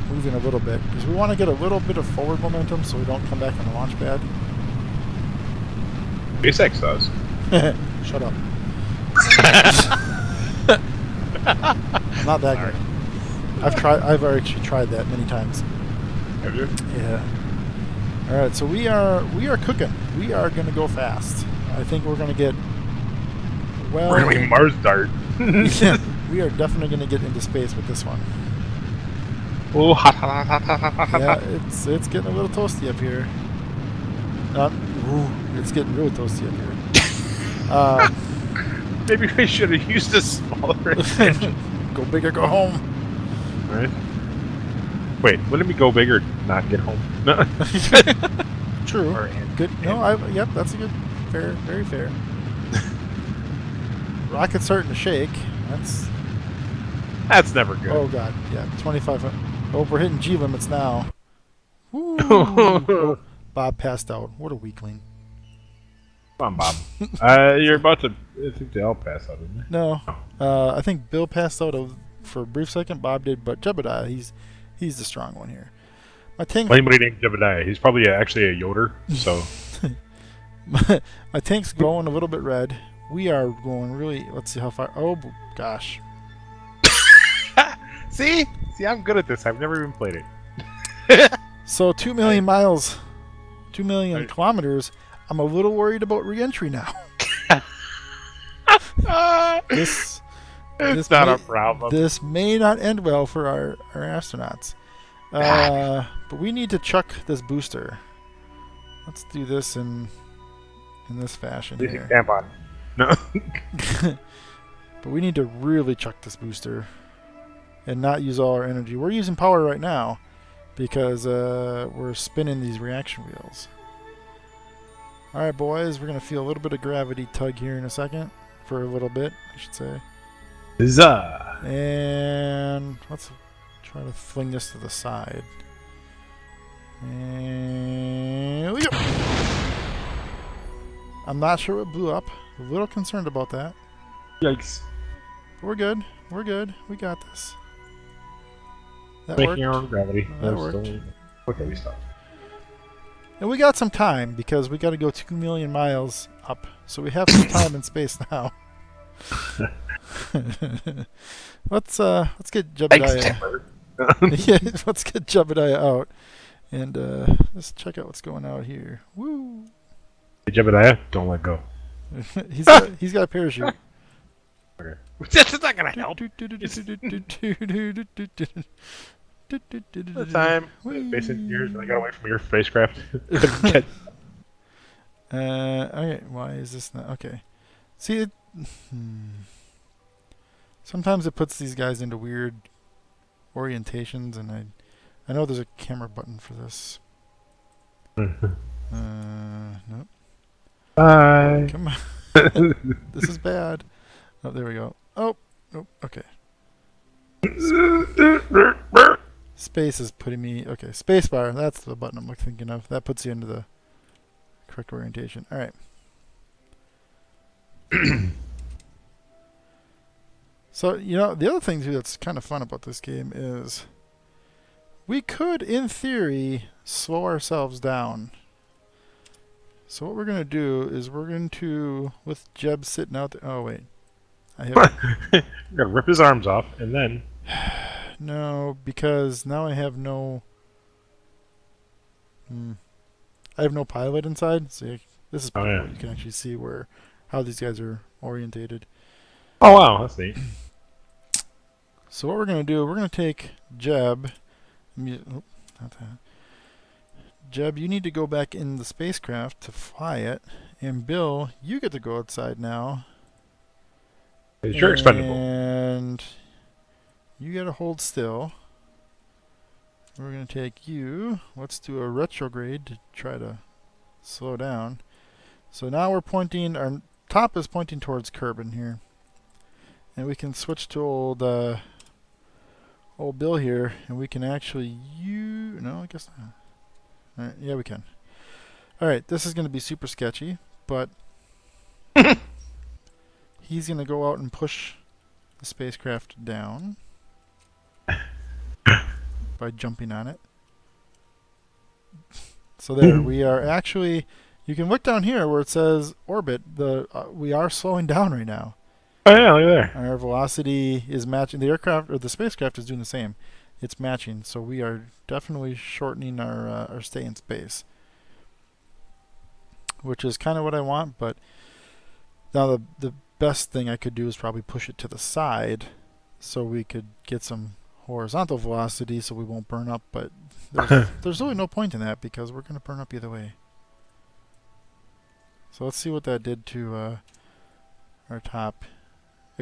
Speaker 1: moving a little bit. Because we want to get a little bit of forward momentum so we don't come back on the launch pad.
Speaker 2: SpaceX does.
Speaker 1: Shut up. I'm not that good. I've actually tried that many times.
Speaker 2: Have you?
Speaker 1: Yeah. Alright, so we are cooking. We are gonna go fast. I think we're gonna get well.
Speaker 2: We're gonna be Mars dart.
Speaker 1: Yeah, we are definitely gonna get into space with this one.
Speaker 2: Oh, hot.
Speaker 1: Yeah, it's getting a little toasty up here. It's getting really toasty up here.
Speaker 2: Maybe we should have used a smaller engine.
Speaker 1: Go big or go home.
Speaker 2: Right? Wait, wouldn't we go big or not get home? No.
Speaker 1: True.
Speaker 2: Or
Speaker 1: Good. No, yep, that's a good, fair, very fair. Rocket's starting to shake.
Speaker 2: That's never good.
Speaker 1: Oh god, yeah, 25. Oh, we're hitting G limits now. Woo. Oh, Bob passed out. What a weakling.
Speaker 2: Come on, Bob. You're about to. I think the L pass out, isn't it?
Speaker 1: No.
Speaker 2: No.
Speaker 1: I think Bill passed out for a brief second. Bob did, but Jebediah, he's the strong one here. My tank's
Speaker 2: Anybody named Jebediah. He's probably actually a Yoder. So
Speaker 1: my tank's glowing a little bit red. We are going really. Let's see how far. Oh gosh.
Speaker 2: see, I'm good at this. I've never even played it.
Speaker 1: So 2 million miles, 2 million kilometers. I'm a little worried about re-entry now. This
Speaker 2: It's not a problem.
Speaker 1: This may not end well for our astronauts. But we need to chuck this booster. Let's do this in this fashion here.
Speaker 2: Camp on. No.
Speaker 1: But we need to really chuck this booster and not use all our energy. We're using power right now because we're spinning these reaction wheels. All right, boys, we're going to feel a little bit of gravity tug here in a second. For a little bit, I should say.
Speaker 2: Huzzah!
Speaker 1: And let's try to fling this to the side. And here we go. I'm not sure what blew up. A little concerned about that.
Speaker 2: Yikes.
Speaker 1: We're good. We're good. We got this. That
Speaker 2: Making
Speaker 1: worked.
Speaker 2: our own gravity.
Speaker 1: That worked.
Speaker 2: Okay, we stopped.
Speaker 1: And we got some time because we got to go 2 million miles up. So we have some time and space now. Let's get Jebediah. Yeah, let's get Jebediah out and let's check out what's going on here. Woo!
Speaker 2: Hey, Jebediah, don't let go.
Speaker 1: he's got a parachute.
Speaker 2: Okay. That's not gonna help. The time. Base engineers, I got away from your spacecraft.
Speaker 1: Okay, why is this not okay? See, sometimes it puts these guys into weird orientations, and I know there's a camera button for this. Nope.
Speaker 2: Bye.
Speaker 1: Come on. This is bad. Oh, there we go. Oh, nope. Okay. Space is putting me. Okay, spacebar. That's the button I'm thinking of. That puts you into the correct orientation. All right. So, the other thing too that's kind of fun about this game is we could, in theory, slow ourselves down. So what we're going to do is we're going to, with Jeb sitting out there. Oh, wait. I have.
Speaker 2: We're going to rip his arms off, and then.
Speaker 1: No, because now I have no. I have no pilot inside. So this is pretty cool. You can actually see how these guys are orientated.
Speaker 2: Oh, wow. That's neat.
Speaker 1: So what we're going to do, we're going to take Jeb. Not that. Jeb, you need to go back in the spacecraft to fly it. And Bill, you get to go outside now.
Speaker 2: You're expendable.
Speaker 1: And you got to hold still. We're going to take you. Let's do a retrograde to try to slow down. So now we're pointing, our top is pointing towards Kerbal here. And we can switch to old Bill here, and we can actually no, I guess not. All right, yeah, we can. All right, this is going to be super sketchy, but he's going to go out and push the spacecraft down by jumping on it. So there, we are actually. You can look down here where it says orbit. We are slowing down right now.
Speaker 2: Oh yeah, look there.
Speaker 1: Our velocity is matching. The aircraft or the spacecraft is doing the same. It's matching, so we are definitely shortening our stay in space, which is kind of what I want. But now the best thing I could do is probably push it to the side, so we could get some horizontal velocity, so we won't burn up. But there's really no point in that because we're going to burn up either way. So let's see what that did to our top.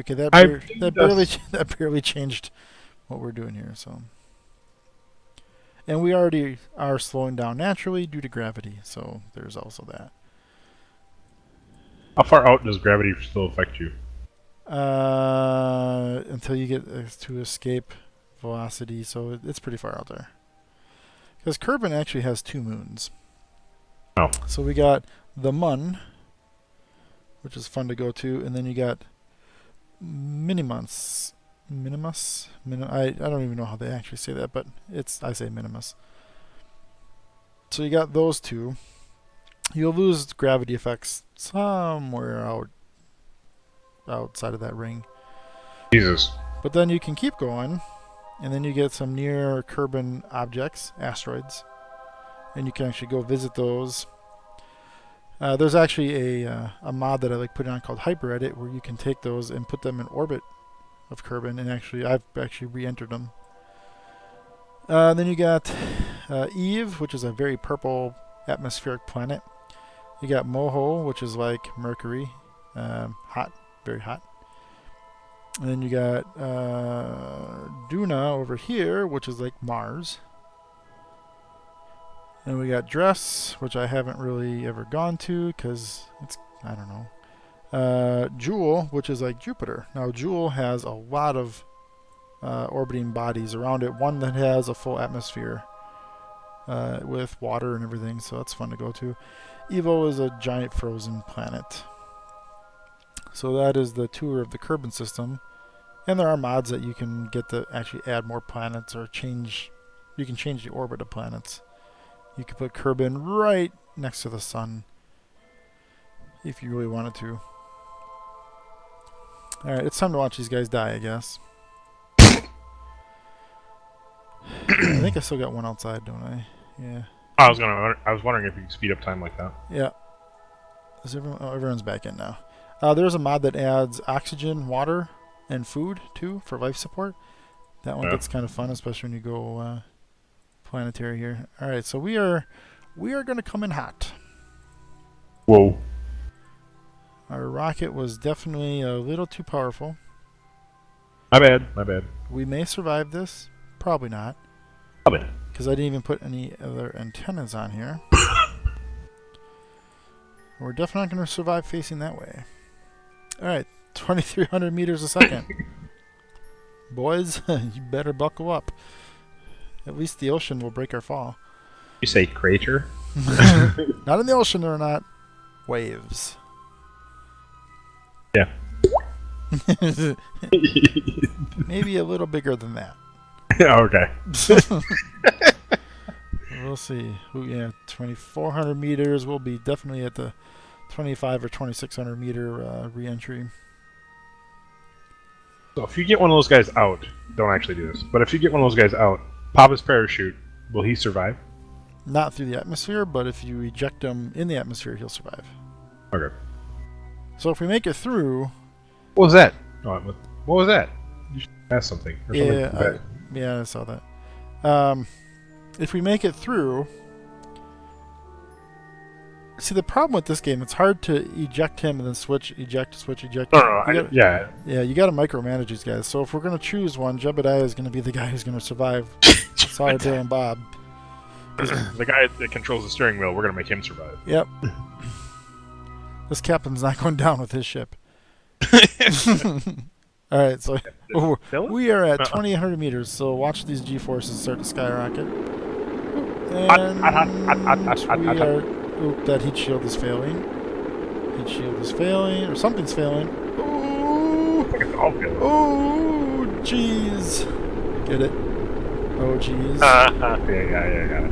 Speaker 1: Okay, that barely changed what we're doing here. So, and we already are slowing down naturally due to gravity. So there's also that.
Speaker 2: How far out does gravity still affect you?
Speaker 1: Until you get to escape velocity. So it's pretty far out there. Because Kerbal actually has 2 moons.
Speaker 2: Oh.
Speaker 1: So we got the Mun, which is fun to go to. And then you got Minimus. Minimus? I don't even know how they actually say that, but I say Minimus. So you got those two. You'll lose gravity effects somewhere outside of that ring.
Speaker 2: Jesus.
Speaker 1: But then you can keep going, and then you get some near Kerbal objects, asteroids, and you can actually go visit those. There's actually a mod that I like putting on called Hyper Edit, where you can take those and put them in orbit of Kerbal, and I've actually re-entered them. Then you got Eve, which is a very purple atmospheric planet. You got Moho, which is like Mercury, hot, very hot. And then you got Duna over here, which is like Mars. And we got Dress, which I haven't really ever gone to because I don't know. Jewel, which is like Jupiter. Now, Jewel has a lot of orbiting bodies around it. One that has a full atmosphere with water and everything, so that's fun to go to. Evo is a giant frozen planet. So that is the tour of the Kerbal system. And there are mods that you can get to actually add more planets or change. You can change the orbit of planets. You could put Kerbal right next to the sun if you really wanted to. Alright, it's time to watch these guys die, I guess. I think I still got one outside, don't I? Yeah.
Speaker 2: I was wondering if you could speed up time like that.
Speaker 1: Yeah. Everyone's back in now. There's a mod that adds oxygen, water, and food too for life support. That one gets kind of fun, especially when you go planetary here. All right, so we are going to come in hot.
Speaker 2: Whoa.
Speaker 1: Our rocket was definitely a little too powerful.
Speaker 2: My bad.
Speaker 1: We may survive this. Probably not.
Speaker 2: Probably not.
Speaker 1: Because I didn't even put any other antennas on here. We're definitely not going to survive facing that way. All right, 2,300 meters a second. Boys, you better buckle up. At least the ocean will break our fall.
Speaker 2: You say crater?
Speaker 1: Not in the ocean, there are not waves.
Speaker 2: Yeah.
Speaker 1: Maybe a little bigger than that.
Speaker 2: Okay.
Speaker 1: We'll see. Yeah, 2,400 meters. We'll be definitely at the 25 or 2,600 meter re-entry.
Speaker 2: So if you get one of those guys out, don't actually do this, but if you get one of those guys out, pop his parachute, will he survive?
Speaker 1: Not through the atmosphere, but if you eject him in the atmosphere, he'll survive.
Speaker 2: Okay.
Speaker 1: So if we make it through...
Speaker 2: What was that? Oh, what was that? You should ask something. Or something
Speaker 1: yeah, I saw that. If we make it through... See, the problem with this game, it's hard to eject him and then switch, eject, switch, eject.
Speaker 2: No, yeah.
Speaker 1: Yeah, you got to micromanage these guys. So if we're going to choose one, Jebediah is going to be the guy who's going to survive. Sorry, Bill and Bob.
Speaker 2: The guy that controls the steering wheel, we're going to make him survive.
Speaker 1: Yep. This captain's not going down with his ship. All right, so we are at 2,800 meters, so watch these G-forces start to skyrocket. And we are... Oop, that heat shield is failing. Heat shield is failing, or something's failing. Ooh! Oh, jeez. Get it? Oh, jeez.
Speaker 2: Yeah, got it.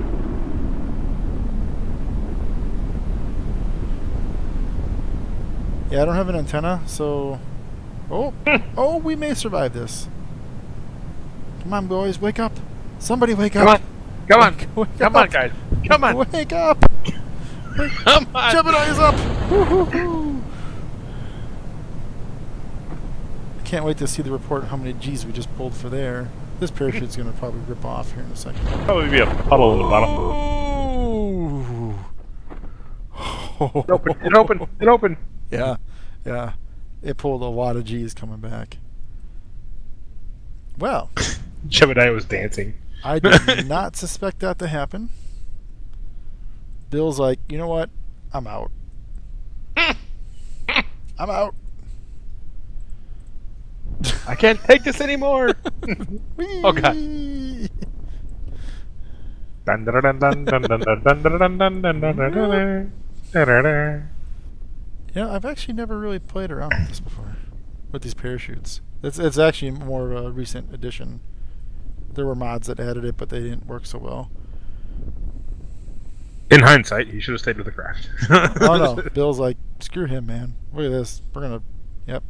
Speaker 1: Yeah, I don't have an antenna, so... Oh, we may survive this. Come on, boys, wake up. Somebody wake up.
Speaker 2: Come on, guys. Come on.
Speaker 1: Wake up.
Speaker 2: Come on!
Speaker 1: Jebediah is up! Woo-hoo-hoo. I can't wait to see the report how many G's we just pulled for there. This parachute's going to probably rip off here in a second.
Speaker 2: Probably be a puddle in the bottom. It opened!
Speaker 1: Yeah. It pulled a lot of G's coming back. Well.
Speaker 2: Jebediah was dancing.
Speaker 1: I did not suspect that to happen. Bill's like, you know what? I'm out. I'm out.
Speaker 2: I can't take this anymore. Oh god.
Speaker 1: I've actually never really played around with this before, with these parachutes. It's actually more of a recent addition. There were mods that added it, but they didn't work so well.
Speaker 2: In hindsight, he should have stayed with the craft.
Speaker 1: Oh no, Bill's like, screw him, man. Look at this. We're gonna, yep.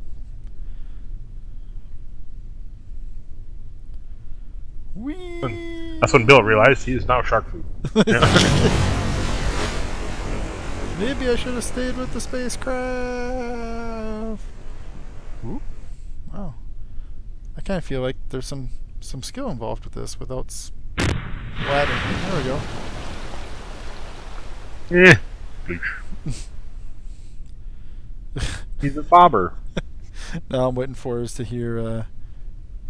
Speaker 1: Whee!
Speaker 2: That's when Bill realized he is now shark food.
Speaker 1: Maybe I should have stayed with the spacecraft. Ooh. Wow. I kind of feel like there's some skill involved with this without splattering. There we go.
Speaker 2: Yeah. Bleach. He's a bobber.
Speaker 1: Now I'm waiting for us to hear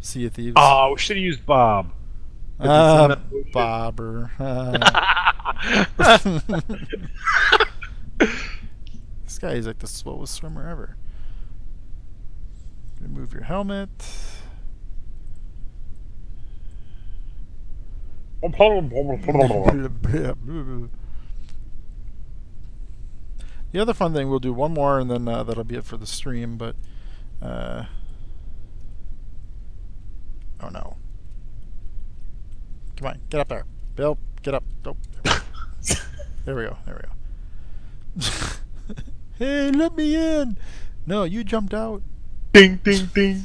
Speaker 1: Sea of Thieves.
Speaker 2: Oh, we should have used Bob.
Speaker 1: Bobber. This guy is like the slowest swimmer ever. Remove your helmet. The other fun thing, we'll do one more and then that'll be it for the stream, but oh no. Come on, get up there. Bill, get up. Oh, there we go. There we go. Hey, let me in. No, you jumped out.
Speaker 2: Ding, ding, ding.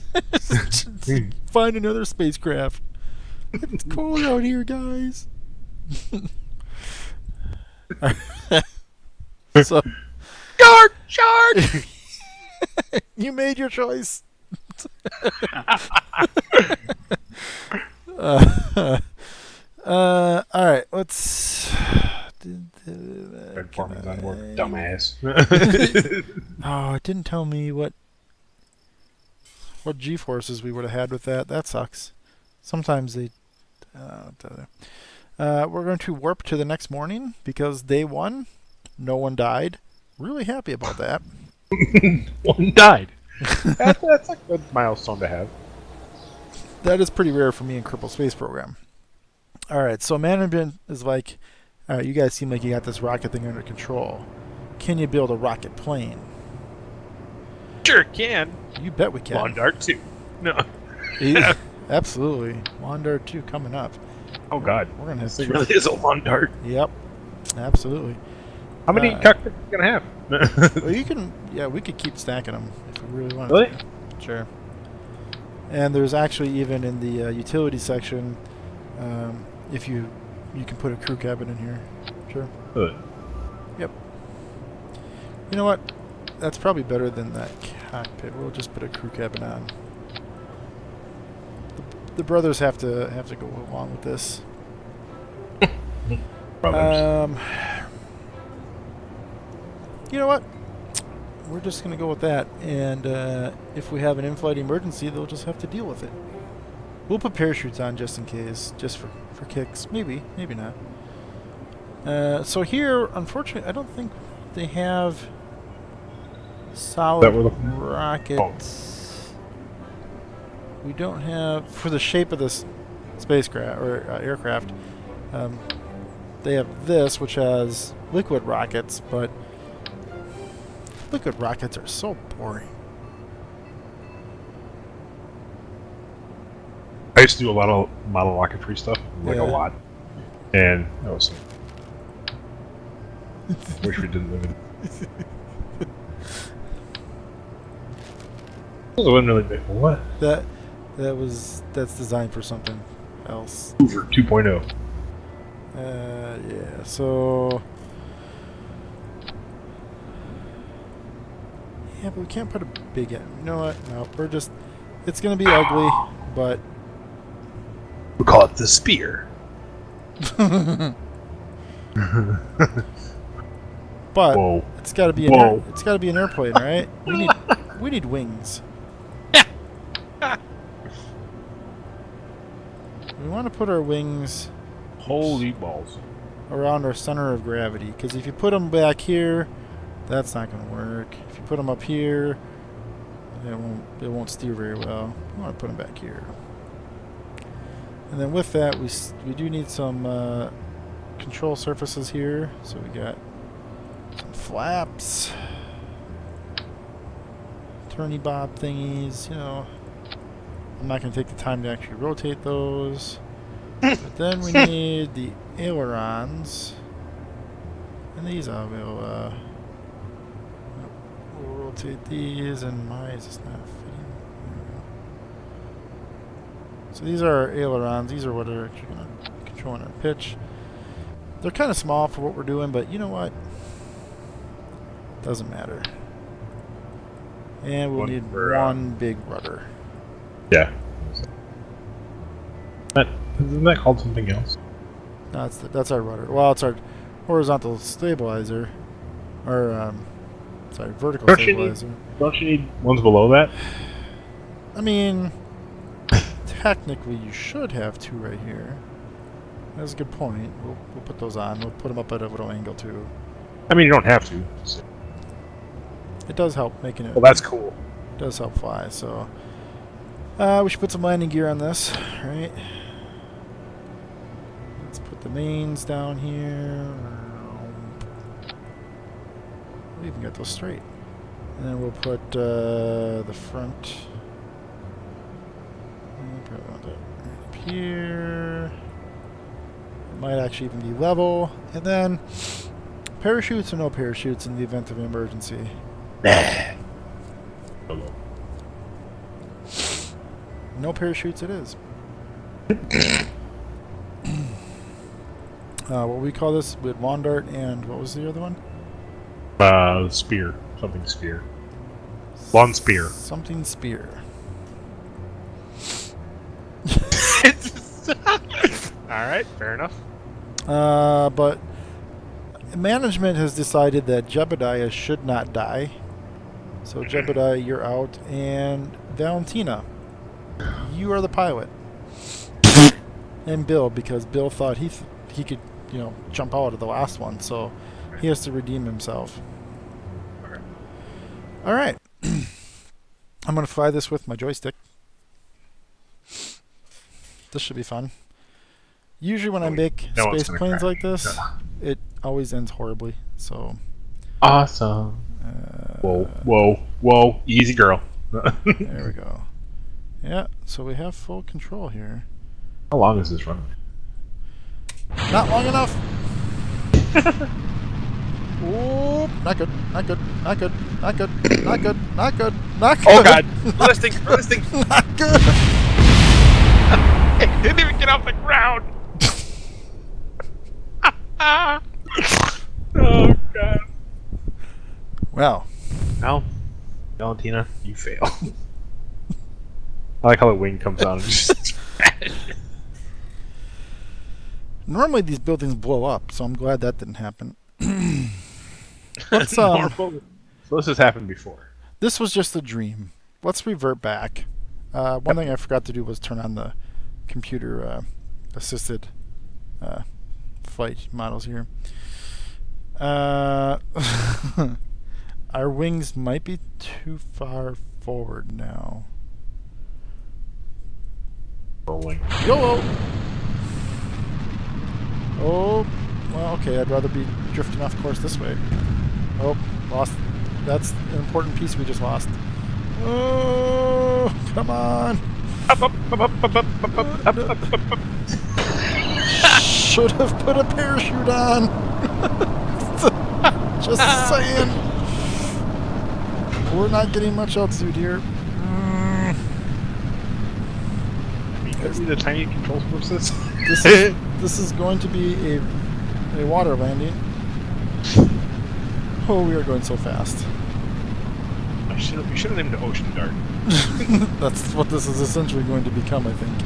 Speaker 1: Find another spacecraft. It's cold out here, guys. So,
Speaker 2: Shark!
Speaker 1: you made your choice. All right, let's.
Speaker 2: Dumbass.
Speaker 1: Oh, it didn't tell me what G-forces we would have had with that. That sucks. Sometimes they. We're going to warp to the next morning because day one, no one died. Really happy about that.
Speaker 2: One died. That's a good milestone to have.
Speaker 1: That is pretty rare for me in Kerbal Space Program. All right, so management is like, all right, you guys seem like you got this rocket thing under control. Can you build a rocket plane?
Speaker 2: Sure can.
Speaker 1: You bet we can.
Speaker 2: Lawn Dart 2. No.
Speaker 1: Absolutely. Lawn Dart 2 coming up.
Speaker 2: Oh God.
Speaker 1: We're gonna have
Speaker 2: it really is a lawn dart.
Speaker 1: Yep. Absolutely.
Speaker 2: How many cockpits are you gonna have?
Speaker 1: Well, you can. Yeah, we could keep stacking them if we really wanted
Speaker 2: Really?
Speaker 1: to. Sure. And there's actually even in the utility section, if you can put a crew cabin in here. Sure.
Speaker 2: Good.
Speaker 1: Yep. You know what? That's probably better than that cockpit. We'll just put a crew cabin on. The brothers have to go along with this.
Speaker 2: Brothers.
Speaker 1: You know what? We're just going to go with that. And if we have an in-flight emergency, they'll just have to deal with it. We'll put parachutes on just in case, just for kicks. Maybe, maybe not. So here, unfortunately, I don't think they have solid rockets. We don't have, for the shape of this spacecraft or aircraft, they have this, which has liquid rockets, but liquid rockets are so boring.
Speaker 2: I used to do a lot of model rocketry stuff, like a lot, and that was. I wish we didn't live in. It wasn't really big. What?
Speaker 1: That's designed for something else.
Speaker 2: Hoover 2.0.
Speaker 1: Yeah. So. Yeah, but we can't put a big end. You know what? No, we're just. It's gonna be ugly, but.
Speaker 2: We call it the spear.
Speaker 1: But
Speaker 2: whoa.
Speaker 1: It's got to be it's got to be an airplane, right? We need wings. We want to put our wings.
Speaker 2: Holy balls!
Speaker 1: Around our center of gravity, because if you put them back here, that's not going to work. If you put them up here, it won't steer very well. We want to put them back here. And then with that, we do need some control surfaces here. So we got some flaps. turny bob thingies, you know. I'm not going to take the time to actually rotate those. But then we need the ailerons. And these we'll rotate these, and my is this not fitting? So these are our ailerons. These are what are actually going to be controlling our pitch. They're kind of small for what we're doing, but you know what? Doesn't matter. And we'll need one big rudder.
Speaker 2: Yeah. Isn't that called something else?
Speaker 1: No, that's our rudder. Well, it's our horizontal stabilizer. Or, sorry, vertical stabilizer.
Speaker 2: Don't you need ones below that?
Speaker 1: I mean, technically you should have two right here. That's a good point. We'll put those on. We'll put them up at a little angle too.
Speaker 2: I mean, you don't have to.
Speaker 1: It does help making it.
Speaker 2: Well, that's cool.
Speaker 1: It does help fly. So we should put some landing gear on this, right? Let's put the mains down here. We even got those straight. And then we'll put the front. Probably want that right up here. It might actually even be level. And then parachutes or no parachutes in the event of an emergency. No parachutes it is. What we call this with lawn dart and what was the other one?
Speaker 2: Spear. Something spear. Lawn spear.
Speaker 1: Something spear.
Speaker 2: Alright, fair enough.
Speaker 1: But management has decided that Jebediah should not die. So Jebediah, you're out. And Valentina, you are the pilot. And Bill, because Bill thought he could, you know, jump out of the last one. So he has to redeem himself. All right. I'm going to fly this with my joystick. This should be fun. Usually when I make space planes like this, it always ends horribly. So
Speaker 2: awesome. Whoa. Easy, girl.
Speaker 1: There we go. Yeah, so we have full control here.
Speaker 2: How long is this runway?
Speaker 1: Not long enough. Ooh, not good. Not good. Not good. Not good. Not good. Not good. Not good.
Speaker 2: Oh god! Listing.
Speaker 1: Not good.
Speaker 2: It didn't even get off the ground. Oh god.
Speaker 1: Well,
Speaker 2: Valentina, you fail. I like how the wing comes out and just
Speaker 1: normally these buildings blow up, so I'm glad that didn't happen. Let's
Speaker 2: So this has happened before.
Speaker 1: This was just a dream. Let's revert back. One thing I forgot to do was turn on the computer assisted flight models here. Our wings might be too far forward now.
Speaker 2: Rolling.
Speaker 1: YOLO! Oh, well, okay, I'd rather be drifting off course this way. Oh, lost. That's an important piece we just lost. Oh, come on! Should have put a parachute on. Just saying. We're not getting much altitude here.
Speaker 2: These are the tiny control surfaces.
Speaker 1: This is going to be a water landing. Oh, we are going so fast.
Speaker 2: We should have named it Ocean Dart.
Speaker 1: That's what this is essentially going to become, I think.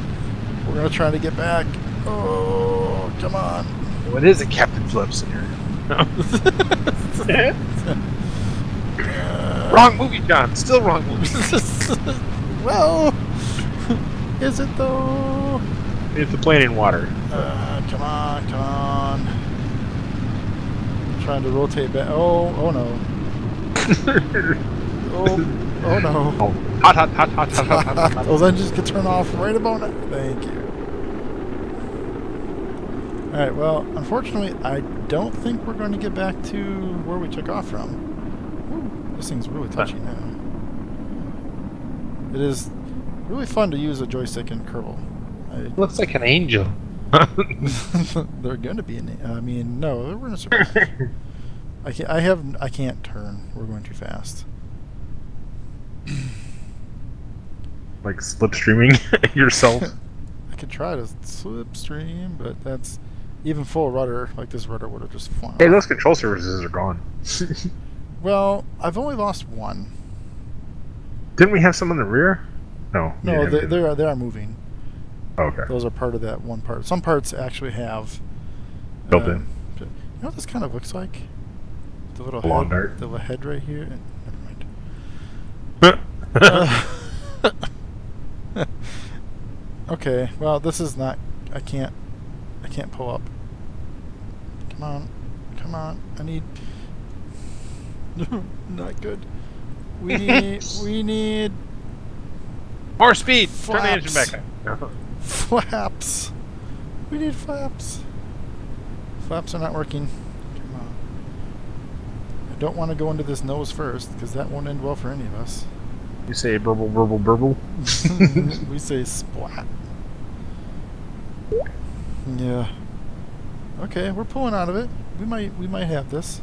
Speaker 1: We're going to try to get back. Oh, come on.
Speaker 2: What is a Captain Phillips in here? Wrong movie, John. Still wrong movie.
Speaker 1: Well, is it though?
Speaker 2: It's a plane in water.
Speaker 1: Come on, come on. I'm trying to rotate back. Oh no. Oh no.
Speaker 2: Oh, hot.
Speaker 1: Those engines can turn off right about now. Thank you. Alright, well, unfortunately, I don't think we're going to get back to where we took off from. Ooh, this thing's really touchy now. It is really fun to use a joystick in Kerbal.
Speaker 2: Looks like an angel.
Speaker 1: They're gonna be I mean, no, we're gonna survive. I can't turn. We're going too fast.
Speaker 2: Like slipstreaming yourself.
Speaker 1: I could try to slipstream, but that's even full rudder. Like this rudder would have just flown
Speaker 2: Hey,
Speaker 1: off.
Speaker 2: those control surfaces are gone.
Speaker 1: Well, I've only lost one.
Speaker 2: Didn't we have some in the rear? No. we
Speaker 1: No,
Speaker 2: didn't have any.
Speaker 1: they are moving.
Speaker 2: Oh, okay.
Speaker 1: Those are part of that one part. Some parts actually have
Speaker 2: Built in.
Speaker 1: You know what this kind of looks like? The little
Speaker 2: A lawn
Speaker 1: head,
Speaker 2: dart.
Speaker 1: the little head right here. Never mind. Okay, well this is not. I can't pull up. Come on. I need. Not good. We need
Speaker 2: More speed! Turn the engine
Speaker 1: Flaps.
Speaker 2: back up.
Speaker 1: flaps. We need flaps. Flaps are not working. Come on. I don't want to go into this nose first, because that won't end well for any of us.
Speaker 2: You say burble, burble, burble.
Speaker 1: We say splat. Yeah. Okay, we're pulling out of it. We might have this.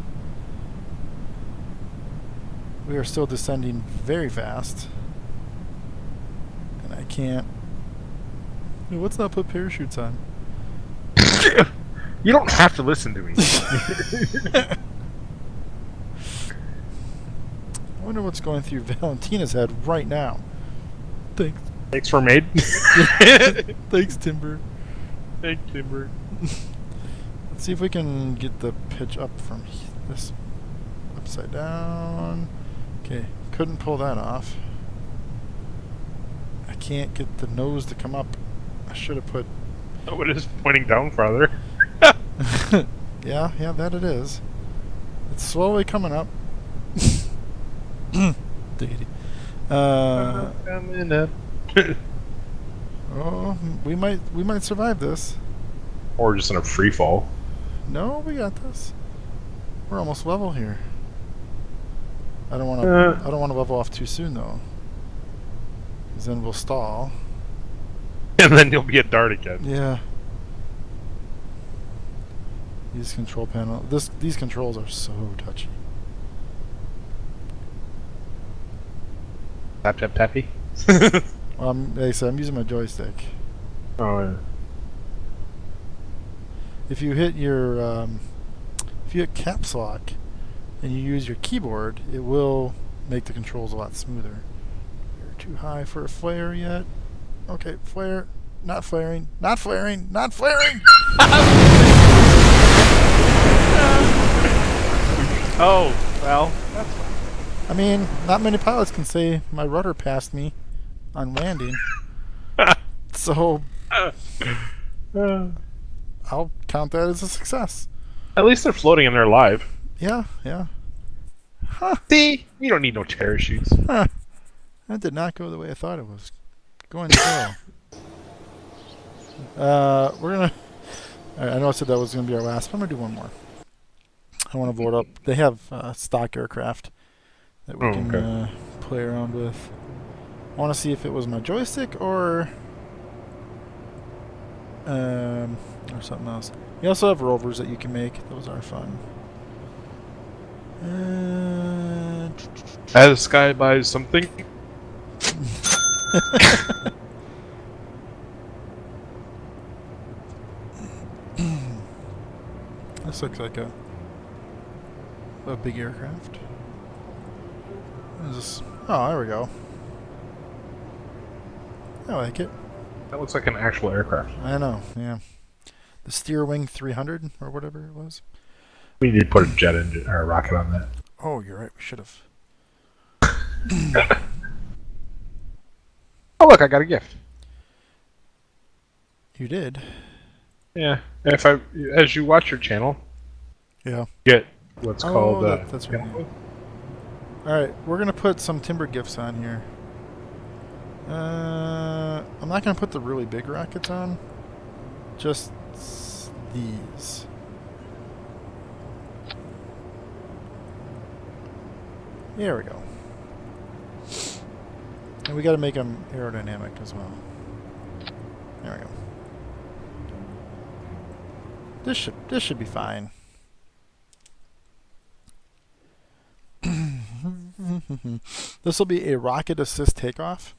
Speaker 1: We are still descending very fast. And I can't. Let's not put parachutes on.
Speaker 2: You don't have to listen to me.
Speaker 1: I wonder what's going through Valentina's head right now. Thanks.
Speaker 2: Thanks for maid.
Speaker 1: Thanks, Timber.
Speaker 2: Thank Timber.
Speaker 1: Let's see if we can get the pitch up from this upside down. Okay, couldn't pull that off. I can't get the nose to come up. I should have put.
Speaker 2: Oh, it is pointing down farther.
Speaker 1: Yeah, that it is. It's slowly coming up. Diggity.
Speaker 2: Coming up.
Speaker 1: Oh, we might survive this.
Speaker 2: Or just in a free fall.
Speaker 1: No, we got this. We're almost level here. I don't want to level off too soon though, because then we'll stall.
Speaker 2: And then you'll be a dart again.
Speaker 1: Yeah. These control panel. These controls are so touchy.
Speaker 2: Tap tap tappy.
Speaker 1: Well, like I said, I'm using my joystick.
Speaker 2: Oh yeah.
Speaker 1: If you hit caps lock and you use your keyboard, it will make the controls a lot smoother. You're too high for a flare yet. Okay, flare. Not flaring. Not flaring. Not flaring.
Speaker 2: Oh, well, that's fine.
Speaker 1: I mean, not many pilots can say my rudder passed me on landing. So I'll count that as a success.
Speaker 2: At least they're floating and they're alive.
Speaker 1: Yeah. Huh.
Speaker 2: See? You don't need no parachutes.
Speaker 1: Huh. That did not go the way I thought it was going to go. We're gonna. I know I said that was gonna be our last, but I'm gonna do one more. I want to load up. They have stock aircraft that we can play around with. I want to see if it was my joystick or something else. You also have rovers that you can make. Those are fun.
Speaker 2: As Sky buys something.
Speaker 1: This looks like a big aircraft. What is this? Oh, there we go. I like it.
Speaker 2: That looks like an actual aircraft.
Speaker 1: I know, yeah. The Steerwing 300 or whatever it was.
Speaker 2: We need to put a jet engine or a rocket on that.
Speaker 1: Oh, you're right. We should have.
Speaker 2: Oh look, I got a gift.
Speaker 1: You did.
Speaker 2: Yeah. As you watch your channel,
Speaker 1: Yeah.
Speaker 2: get what's called.
Speaker 1: That's right. All right, we're gonna put some timber gifts on here. I'm not gonna put the really big rockets on. Just these. There we go. And we got to make them aerodynamic as well. There we go. This should be fine. This will be a rocket assist takeoff.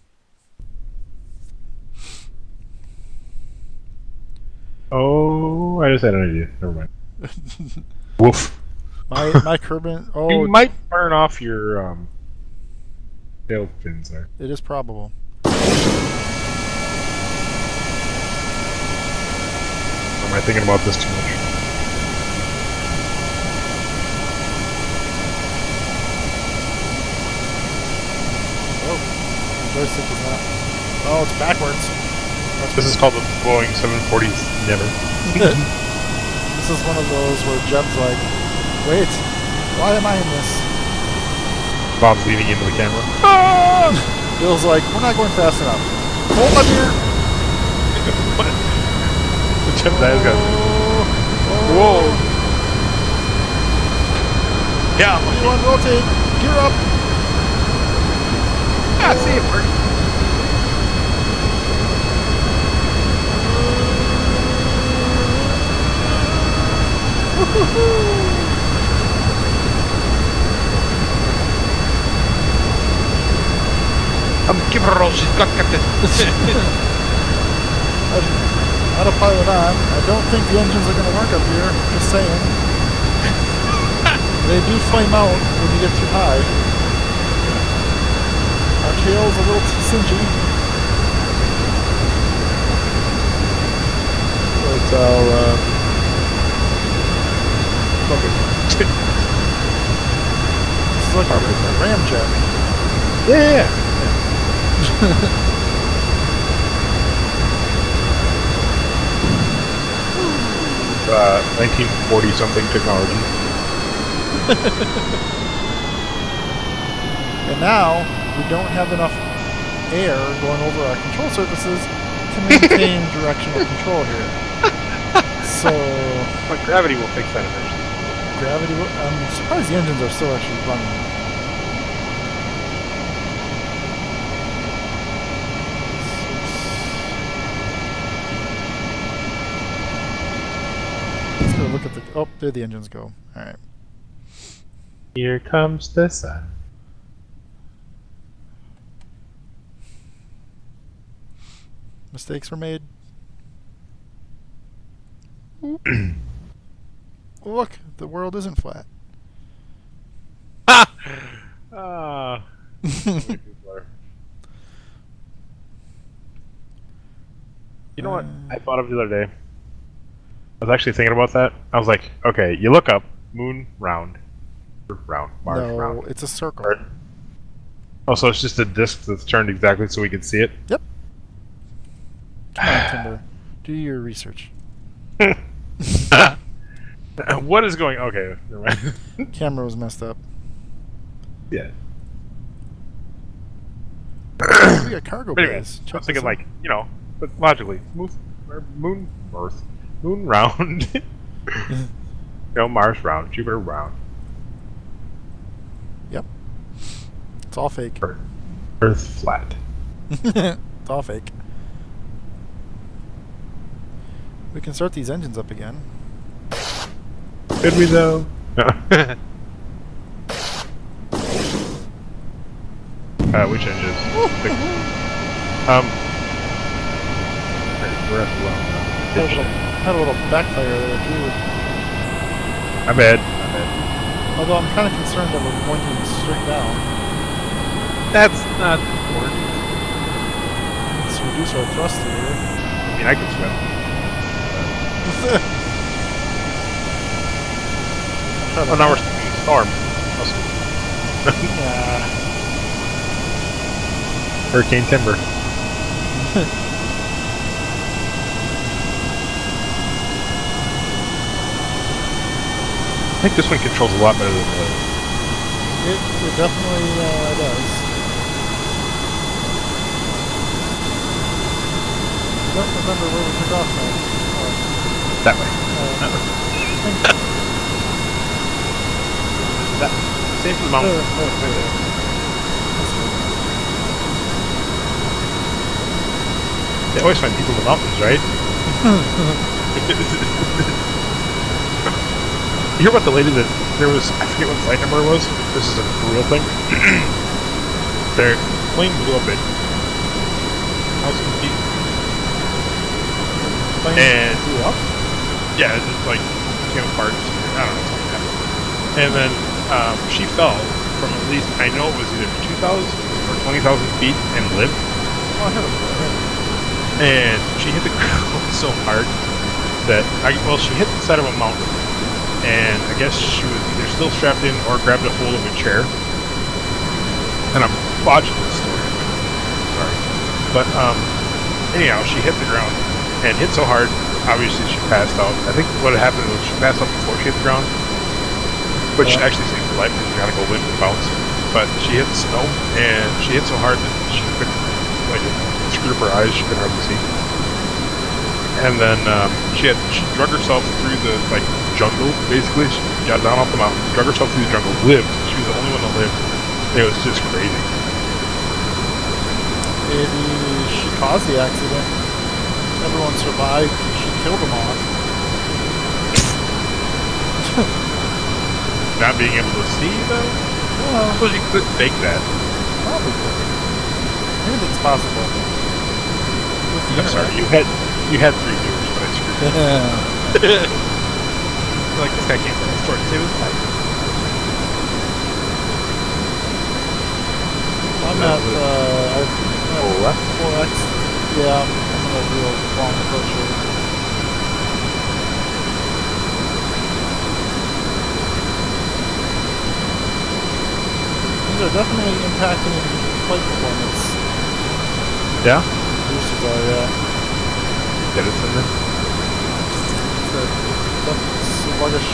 Speaker 2: Oh, I just had an idea. Never mind. Woof.
Speaker 1: My Kerbal. Oh,
Speaker 2: You might burn off your tail fins there.
Speaker 1: it is probable.
Speaker 2: Am I thinking about this too much?
Speaker 1: Oh, joystick is not. Oh, it's backwards.
Speaker 2: This is called the Boeing 740 Never.
Speaker 1: This is one of those where Jeb's like, wait, why am I in this?
Speaker 2: Bob's leaning into the camera.
Speaker 1: Bill's like, we're not going fast enough. Hold on here.
Speaker 2: Jeb's eyes got.
Speaker 1: Whoa.
Speaker 2: Yeah.
Speaker 1: Everyone rotate. Gear up.
Speaker 2: Ah, see it work. Give her a roll. She's got captain.
Speaker 1: Autopilot on. I don't think the engines are going to work up here. Just saying. They do flame out when you get too high. Our tail's a little too singy.
Speaker 2: It's all
Speaker 1: This is like a ramjet.
Speaker 2: yeah. 1940 something technology.
Speaker 1: And now we don't have enough air going over our control surfaces to maintain directional control here. So
Speaker 2: But gravity will fix that eventually.
Speaker 1: gravity. I'm surprised the engines are still actually running. Let's go look at the. Oh, there the engines go. All right.
Speaker 2: Here comes the sun.
Speaker 1: Mistakes were made. Look, the world isn't flat.
Speaker 2: You know what I thought of the other day? I was actually thinking about that. I was like, okay, you look up, moon round. Round, Mars
Speaker 1: No,
Speaker 2: round.
Speaker 1: it's a circle.
Speaker 2: Right. Oh, so it's just a disc that's turned exactly so we can see it?
Speaker 1: Yep. Come on, Timber. Do your research.
Speaker 2: What is going... Okay, never mind.
Speaker 1: Camera was messed up.
Speaker 2: Yeah.
Speaker 1: We got cargo
Speaker 2: But anyway,
Speaker 1: bays.
Speaker 2: I
Speaker 1: Check
Speaker 2: was thinking
Speaker 1: this out.
Speaker 2: like, you know, but logically, moon Earth, moon round, you know, Mars round, Jupiter round,
Speaker 1: Yep. It's all fake.
Speaker 2: Earth flat.
Speaker 1: It's all fake. We can start these engines up again.
Speaker 2: Could we though? Which engine? We're at the wrong
Speaker 1: Had a little backfire there too.
Speaker 2: My bad.
Speaker 1: Although I'm kind of concerned that we're pointing straight down.
Speaker 2: That's not important.
Speaker 1: Let's reduce our thrust here.
Speaker 2: I mean, I can swim. Oh, now we're in a storm. Hurricane Timber. I think this one controls a lot better than the other.
Speaker 1: It definitely does. Don't remember where we took off now.
Speaker 2: That way. That same for the mountain. They always find people in the mountains, right? You hear about the lady that there was? I forget what flight number it was. This is a real thing. Their plane blew up at 1,000 feet.
Speaker 1: Plane
Speaker 2: And
Speaker 1: blew up?
Speaker 2: yeah, it just like came apart. I don't know, something happened. And then she fell from at least, I know it was either 2,000 or 20,000 feet and lived.
Speaker 1: Oh, I heard about that.
Speaker 2: And she hit the ground so hard that she hit the side of a mountain, and I guess she was either still strapped in or grabbed a hold of a chair. And I'm botching this story, sorry, but anyhow, she hit the ground and hit so hard. Obviously, she passed out. I think what happened was she passed out before she hit the ground, which actually saved her life because you gotta go limp and bounce. But she hit the snow, and she hit so hard that she couldn't, like, it screwed up her eyes. She couldn't hardly see. And then she drug herself through the jungle. Basically, she got down off the mountain, drug herself through the jungle, lived. She was the only one that lived. It was just crazy.
Speaker 1: Maybe she caused the accident. Everyone survived. She killed them all.
Speaker 2: Not being able to see, though?
Speaker 1: Well,
Speaker 2: I suppose you could fake that.
Speaker 1: probably. Anything's possible.
Speaker 2: I'm sorry, you had 3 viewers, but I screwed
Speaker 1: Yeah.
Speaker 2: you. Like, this guy can't tell a story to save his life.
Speaker 1: I'm at, I'm at 4X. Yeah, I'm gonna do a long approach here. These are definitely impacting flight performance.
Speaker 2: Yeah?
Speaker 1: Boosters are, yeah.
Speaker 2: Get it in there?
Speaker 1: It's sluggish.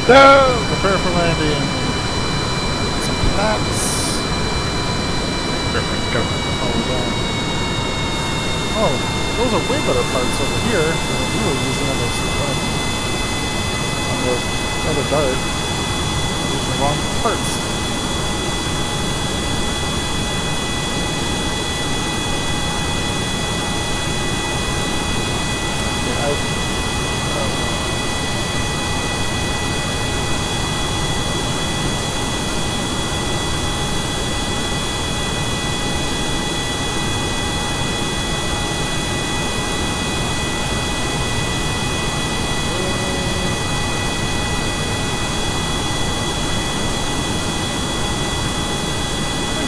Speaker 2: No!
Speaker 1: Prepare for landing. Some flaps.
Speaker 2: Perfect, go.
Speaker 1: Oh, we're done. Oh, those are way better parts over here than we were using on those on the other dart. I'm using the wrong parts.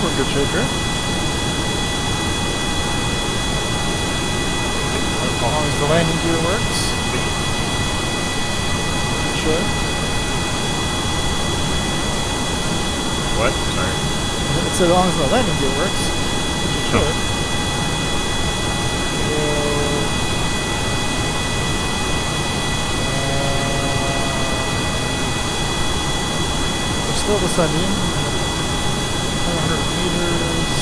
Speaker 1: We're in good shape here. As long as the landing gear works. It should.
Speaker 2: What? Sorry.
Speaker 1: It's as long as the landing gear works, which it should. We're still descending. 100 meters.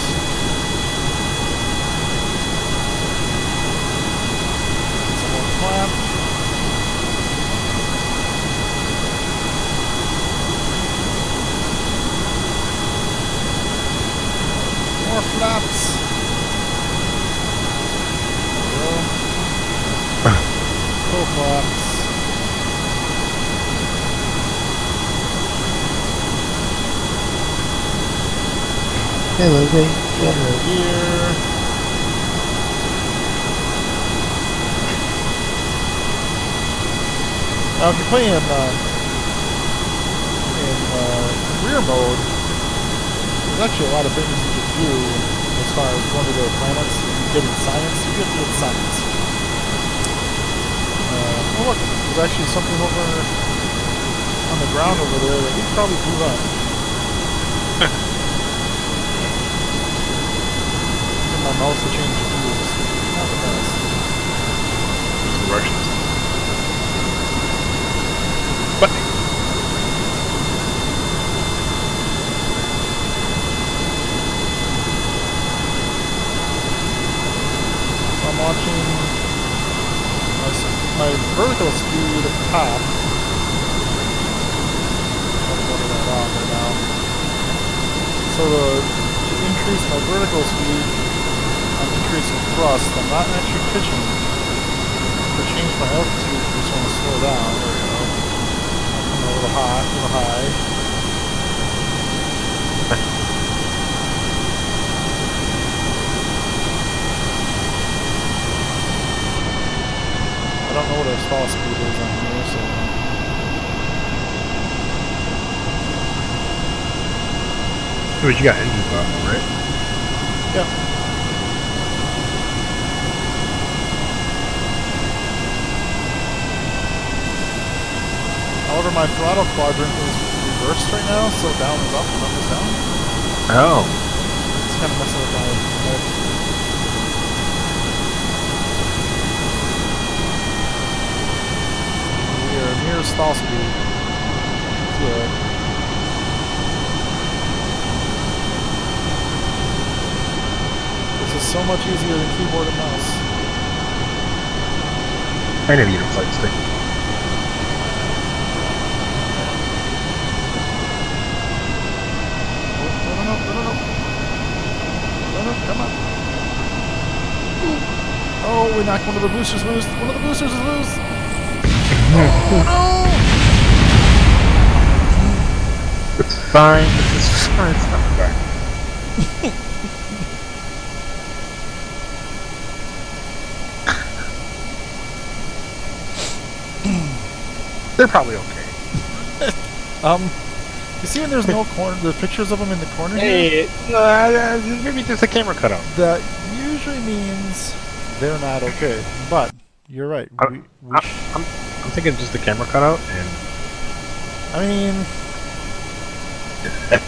Speaker 1: Some more flap. More flaps. There we go. Full flaps.
Speaker 3: Hello there.
Speaker 1: Hello here. Now, if you're playing in career mode, there's actually a lot of things you can do as far as going to the planets and getting science. You have to get science. Oh look, there's actually something over on the ground over there that we probably blew up. My mouse to change views. Not the best.
Speaker 2: It's the Russians. But
Speaker 1: I'm watching my vertical speed at the top. I'm running that off right now. So to increase my vertical speed, I'm increasing thrust. I'm not actually pitching. To change my altitude, I just want to slow down. There we go. I'm a little high, a little high. I don't know what our stall speed is on here, so.
Speaker 2: Dude, you got engines on, right?
Speaker 1: Yeah. However, my throttle quadrant is reversed right now, so down is up and up is down.
Speaker 2: Oh.
Speaker 1: It's kind of messing with my head. We are near stall speed. Good. This is so much easier than keyboard and mouse.
Speaker 2: I need to get a flight stick.
Speaker 1: No, come on. Oh, we knocked one of the boosters loose. One of the boosters is loose. Oh,
Speaker 2: It's fine. It's fine. It's not back. They're probably okay.
Speaker 1: You see when there's no corner, the pictures of them in the corner here?
Speaker 2: Hey, maybe just a camera cutout.
Speaker 1: That usually means they're not okay. But you're right.
Speaker 2: I'm thinking just a camera cutout, and
Speaker 1: I mean,
Speaker 2: at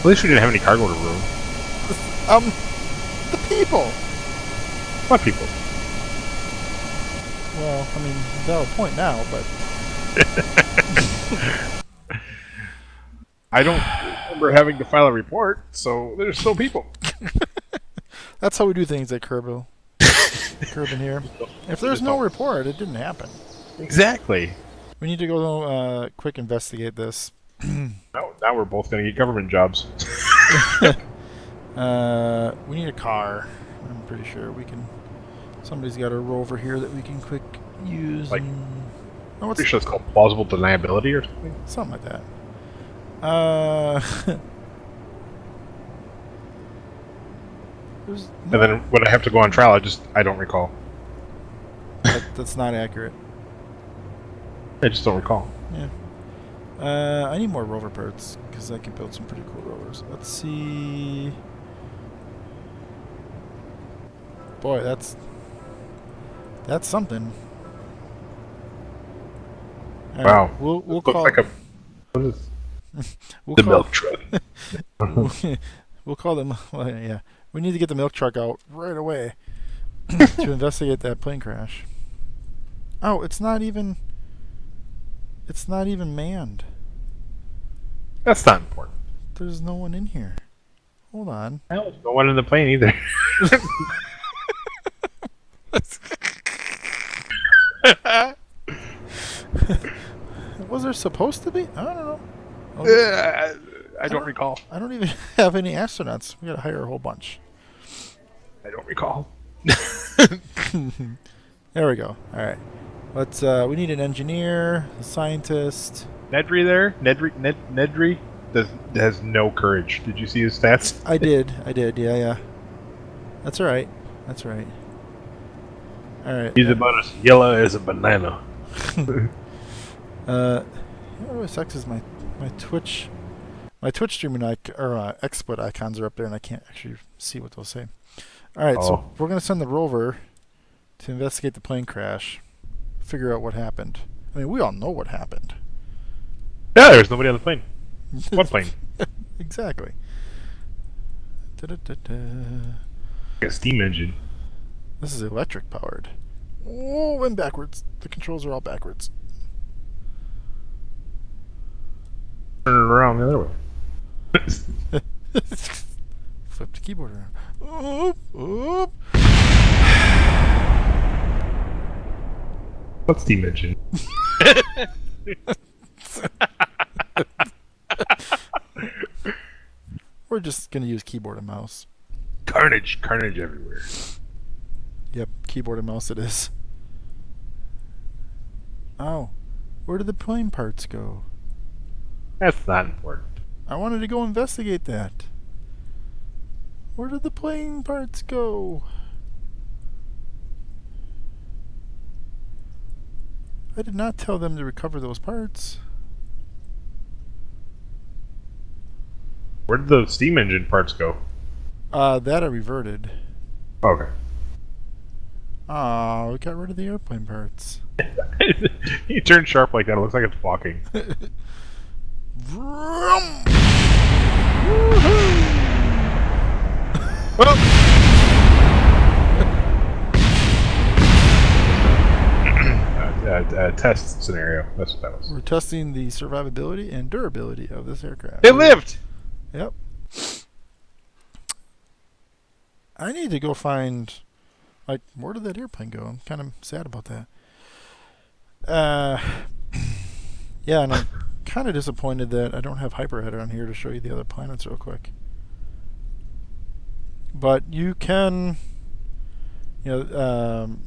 Speaker 2: least we didn't have any cargo to room.
Speaker 1: the people.
Speaker 2: What people?
Speaker 1: Well, I mean, valid point now, but
Speaker 2: I don't remember having to file a report, so there's still people.
Speaker 1: that's how we do things at Kerbal. Kerbin here. If there's no report, it didn't happen.
Speaker 2: Exactly.
Speaker 1: We need to go quick investigate this.
Speaker 2: Now we're both going to get government jobs.
Speaker 1: We need a car. I'm pretty sure we can. Somebody's got a rover here that we can quick use.
Speaker 2: Like,
Speaker 1: oh, what's
Speaker 2: pretty sure it's called plausible deniability or something.
Speaker 1: something like that. There's
Speaker 2: And then when I have to go on trial, I don't recall.
Speaker 1: that's not accurate.
Speaker 2: I just don't recall.
Speaker 1: Yeah. I need more rover parts because I can build some pretty cool rovers. Let's see. Boy, that's something. All
Speaker 2: Wow.
Speaker 1: right, we'll
Speaker 2: Looks
Speaker 1: call
Speaker 2: like what is
Speaker 1: we'll
Speaker 2: the
Speaker 1: call,
Speaker 2: milk truck?
Speaker 1: we'll call them. Well, yeah, we need to get the milk truck out right away to investigate that plane crash. Oh, it's not even manned.
Speaker 2: That's not important.
Speaker 1: There's no one in here. Hold on.
Speaker 2: There's no one in the plane either.
Speaker 1: Was there supposed to be? I don't know. Oh,
Speaker 2: I don't recall.
Speaker 1: I don't even have any astronauts. We gotta hire a whole bunch.
Speaker 2: I don't recall.
Speaker 1: There we go. All right. Let's. We need an engineer, a scientist.
Speaker 2: Nedry there? Nedry has no courage. Did you see his stats?
Speaker 1: I did. Yeah. That's all right. All right.
Speaker 2: He's about as yellow as a banana.
Speaker 1: What really sucks is my Twitch streaming exploit icons are up there, and I can't actually see what they'll say. All right, so we're gonna send the rover to investigate the plane crash, figure out what happened. I mean, we all know what happened.
Speaker 2: Yeah, there's nobody on the plane. What plane?
Speaker 1: Exactly. Da-da-da-da.
Speaker 2: A steam engine.
Speaker 1: This is electric powered. Oh, went backwards. The controls are all backwards.
Speaker 2: Turn it around the other way.
Speaker 1: Flip the keyboard around. Oop, oop.
Speaker 2: What steam engine?
Speaker 1: We're just gonna use keyboard and mouse.
Speaker 2: Carnage everywhere.
Speaker 1: Yep, keyboard and mouse it is. Oh, where did the plane parts go?
Speaker 2: That's not important.
Speaker 1: I wanted to go investigate that. Where did the plane parts go? I did not tell them to recover those parts.
Speaker 2: Where did the steam engine parts go?
Speaker 1: That I reverted.
Speaker 2: Okay.
Speaker 1: Oh, we got rid of the airplane parts.
Speaker 2: You turn sharp like that, it looks like it's walking.
Speaker 1: Vroom!
Speaker 2: Test scenario. That's what that was.
Speaker 1: We're testing the survivability and durability of this aircraft.
Speaker 2: It lived!
Speaker 1: Yep. I need to go find, like, where did that airplane go? I'm kind of sad about that. Yeah, and I'm kind of disappointed that I don't have Hyperheader on here to show you the other planets real quick. But you can, I'll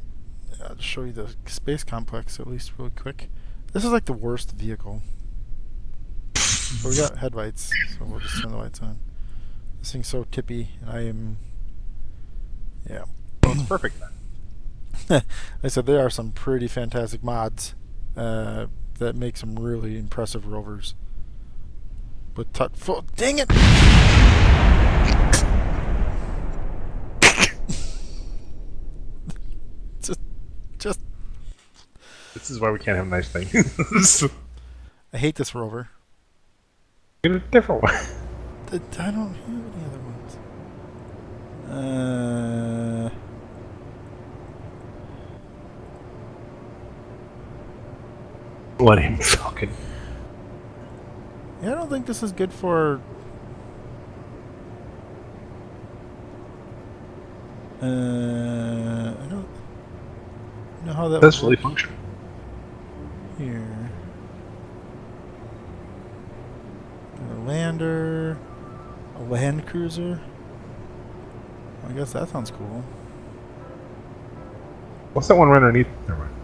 Speaker 1: show you the space complex at least really quick. This is like the worst vehicle. But we got headlights, so we'll just turn the lights on. This thing's so tippy, and I am, yeah.
Speaker 2: Well, it's perfect then.
Speaker 1: I said there are some pretty fantastic mods that make some really impressive rovers. But dang it! just.
Speaker 2: This is why we can't have nice things.
Speaker 1: I hate this rover.
Speaker 2: Get a different one.
Speaker 1: I don't have any other ones.
Speaker 2: Let him fucking.
Speaker 1: Yeah, I don't think this is good for. I don't know how that.
Speaker 2: That's
Speaker 1: would
Speaker 2: really
Speaker 1: work
Speaker 2: functional.
Speaker 1: here. A lander, a land cruiser. I guess that sounds cool.
Speaker 2: What's that one right underneath? Never mind.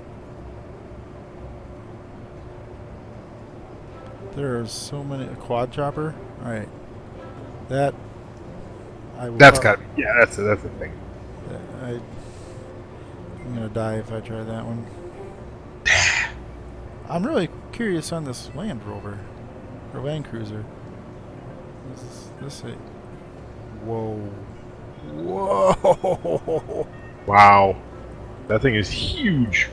Speaker 1: There are so many. A quad chopper. All right, that I will.
Speaker 2: That's got to be. Yeah, that's the thing.
Speaker 1: I'm gonna die if I try that one. I'm really curious on this Land Rover or Land Cruiser. This a whoa, whoa!
Speaker 2: Wow. That thing is huge.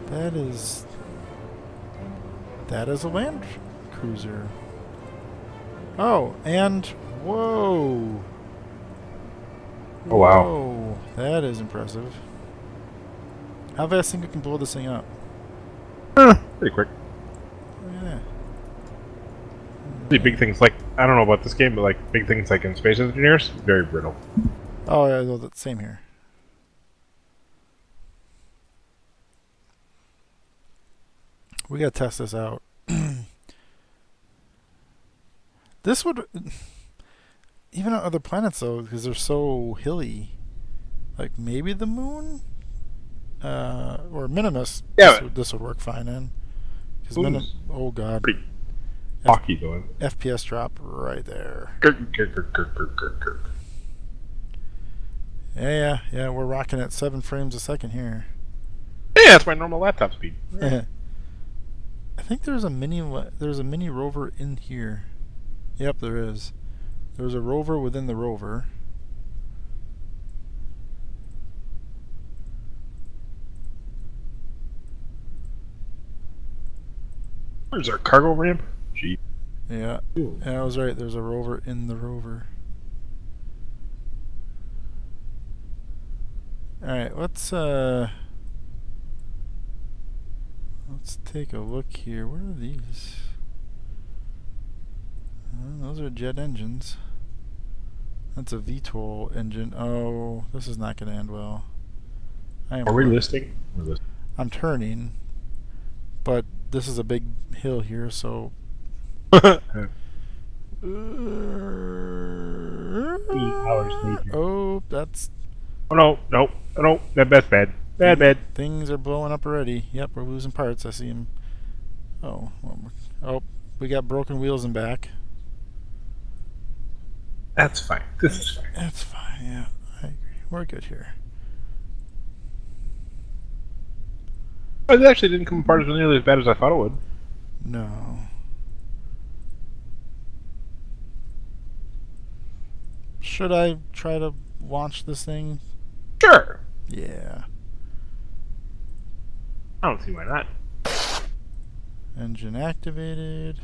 Speaker 1: That is a Land Cruiser. Oh, and whoa!
Speaker 2: Oh, wow.
Speaker 1: Whoa, that is impressive. How fast think I can blow this thing up?
Speaker 2: Pretty quick.
Speaker 1: Look at that.
Speaker 2: See, big things like, I don't know about this game, but like big things like in Space Engineers, very brittle.
Speaker 1: Oh yeah, well, the same here. We gotta test this out. This would, even on other planets though, because they're so hilly. Like maybe the moon, or Minimus.
Speaker 2: Yeah,
Speaker 1: this would work fine in.
Speaker 2: Moon's
Speaker 1: Oh god,
Speaker 2: pretty hockey though.
Speaker 1: FPS drop right there. Yeah. We're rocking at 7 frames a second here.
Speaker 2: Yeah, that's my normal laptop speed.
Speaker 1: I think there's a mini rover in here. Yep, there is. There's a rover within the rover.
Speaker 2: Where's our cargo ramp? Gee.
Speaker 1: Yeah,
Speaker 2: Ooh.
Speaker 1: I was right. There's a rover in the rover. All right, let's take a look here. What are these? Those are jet engines. That's a VTOL engine. Oh, this is not going to end well.
Speaker 2: Are we listing? We're listing.
Speaker 1: I'm turning, but this is a big hill here, so.
Speaker 2: hours later.
Speaker 1: Oh, that's
Speaker 2: Oh no, no, oh, no, that's bad. Bad.
Speaker 1: things are blowing up already. Yep, we're losing parts. I see them. Oh, oh, we got broken wheels in back.
Speaker 2: That's fine. This is fine.
Speaker 1: That's fine. Yeah, I agree. We're good here.
Speaker 2: It actually didn't come apart as nearly as bad as I thought it would.
Speaker 1: No. Should I try to launch this thing?
Speaker 2: Sure.
Speaker 1: Yeah.
Speaker 2: I don't see why not.
Speaker 1: Engine activated.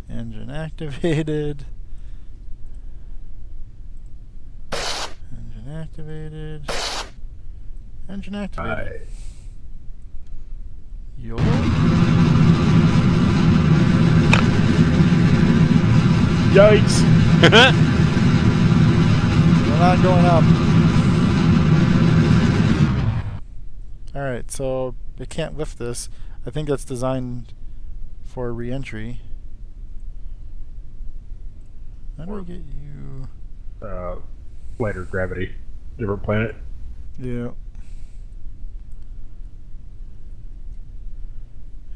Speaker 1: Engine activated. Engine activated. Engine activated. YOLO?
Speaker 2: Yikes!
Speaker 1: We're not going up. Alright, so it can't lift this. I think that's designed for re-entry. How do I get you?
Speaker 2: Lighter gravity. Different planet.
Speaker 1: Yeah.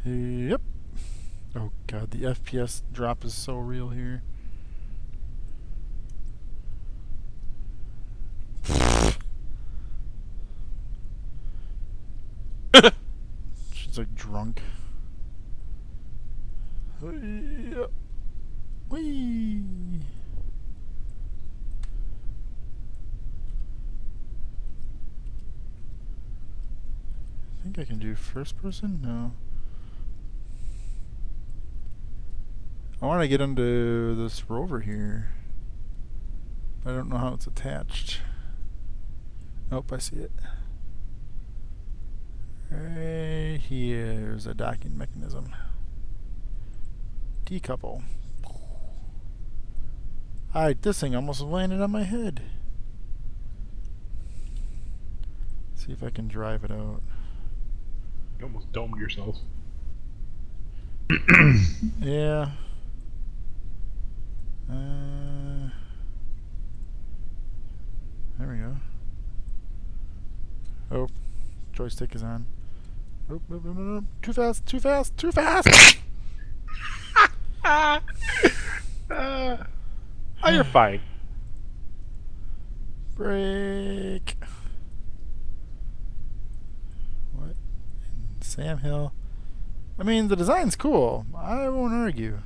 Speaker 1: Yep. Oh god, the FPS drop is so real here. She's like drunk. Whee! I think I can do first person? No. I want to get into this rover here. But I don't know how it's attached. Nope, I see it. Right here's a docking mechanism. Decouple. Alright, this thing almost landed on my head. See if I can drive it out.
Speaker 2: You almost domed yourself.
Speaker 1: Yeah. There we go. Oh, joystick is on. Nope, nope, nope, nope. Too fast, too fast, too fast!
Speaker 2: Oh, you're fine.
Speaker 1: Brake. What? In Sam Hill. I mean, the design's cool. I won't argue.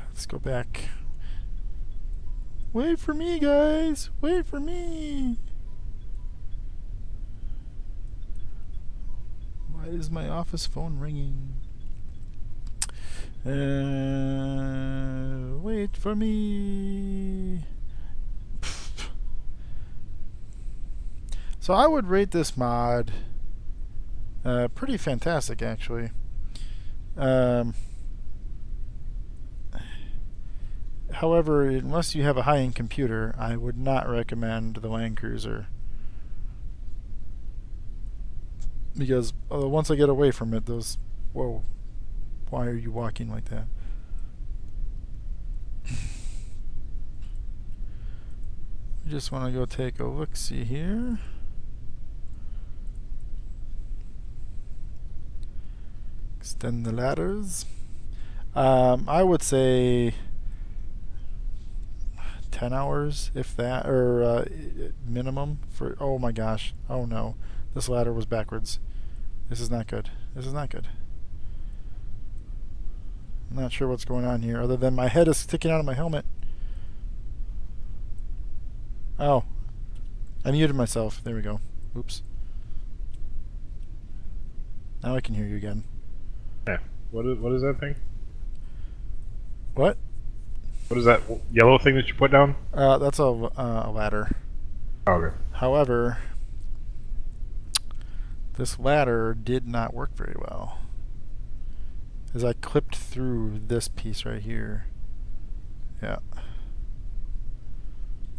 Speaker 1: Let's go back. Wait for me, guys. Wait for me. Why is my office phone ringing? Wait for me. So I would rate this mod pretty fantastic, actually. However, unless you have a high-end computer, I would not recommend the Land Cruiser. Because once I get away from it, those... Whoa. Why are you walking like that? We just want to go take a look-see here. Extend the ladders. I would say 10 hours, if that, or minimum for... Oh my gosh. Oh no. This ladder was backwards. This is not good. This is not good. I'm not sure what's going on here, other than my head is sticking out of my helmet. Oh. I muted myself. There we go. Oops. Now I can hear you again.
Speaker 2: Yeah. What is that thing?
Speaker 1: What?
Speaker 2: What is that yellow thing that you put down?
Speaker 1: That's a ladder.
Speaker 2: Oh, okay.
Speaker 1: However, this ladder did not work very well. As I clipped through this piece right here. Yeah.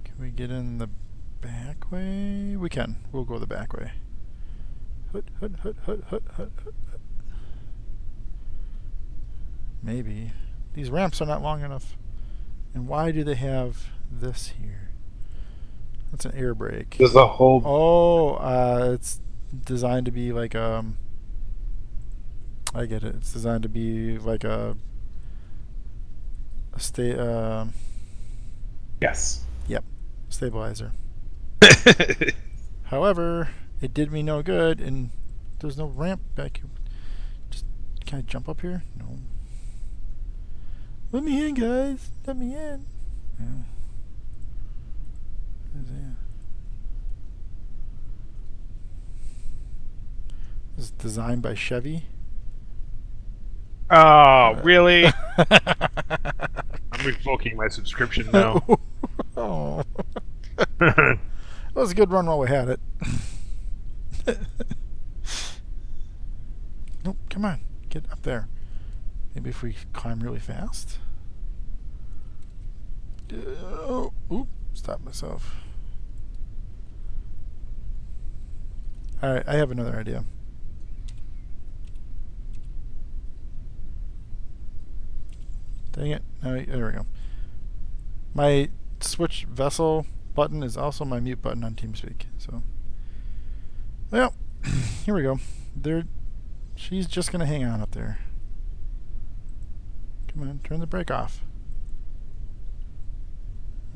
Speaker 1: Can we get in the back way? We can. We'll go the back way. Hut, hut, hut, hut, hut, hut, hut. Maybe. These ramps are not long enough. And why do they have this here? That's an air brake.
Speaker 2: There's a whole.
Speaker 1: Oh, it's designed to be like I get it. It's designed to be like a
Speaker 2: Yes.
Speaker 1: Yep, stabilizer. However, it did me no good, and there's no ramp back here. Just can I jump up here? No. Let me in, guys. Let me in. Yeah. This is designed by Chevy.
Speaker 2: Oh, really? I'm revoking my subscription now.
Speaker 1: Oh. That was a good run while we had it. Nope, come on. Get up there. Maybe if we climb really fast. Oh, oop, stop myself. Alright, I have another idea. Dang it. No, there we go. My switch vessel button is also my mute button on TeamSpeak. So, well, here we go. She's just going to hang on up there. Come on, turn the brake off.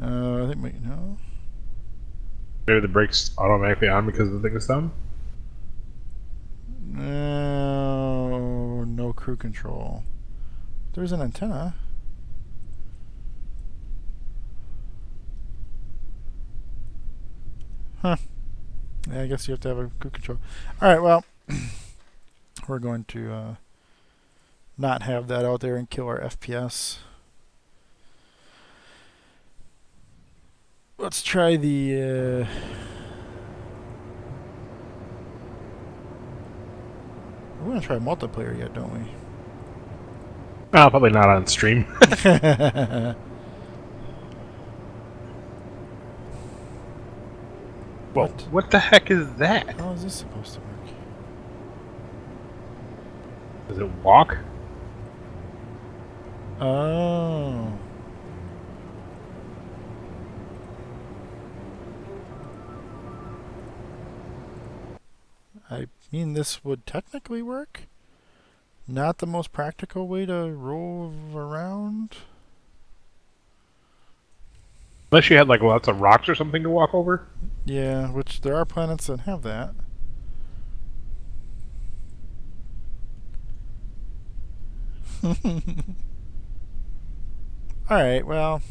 Speaker 1: I think no.
Speaker 2: Maybe the brake's automatically on because the thing is done?
Speaker 1: No, no crew control. There's an antenna. Huh. Yeah, I guess you have to have a crew control. Alright, well, we're going to not have that out there and kill our FPS. Let's try the... we're going to try multiplayer yet, don't we?
Speaker 2: Oh, probably not on stream. Well, what the heck is that?
Speaker 1: How is this supposed to work?
Speaker 2: Does it walk?
Speaker 1: Oh. I mean, this would technically work. Not the most practical way to roll around.
Speaker 2: Unless you had like lots of rocks or something to walk over?
Speaker 1: Yeah, which there are planets that have that. Alright, well.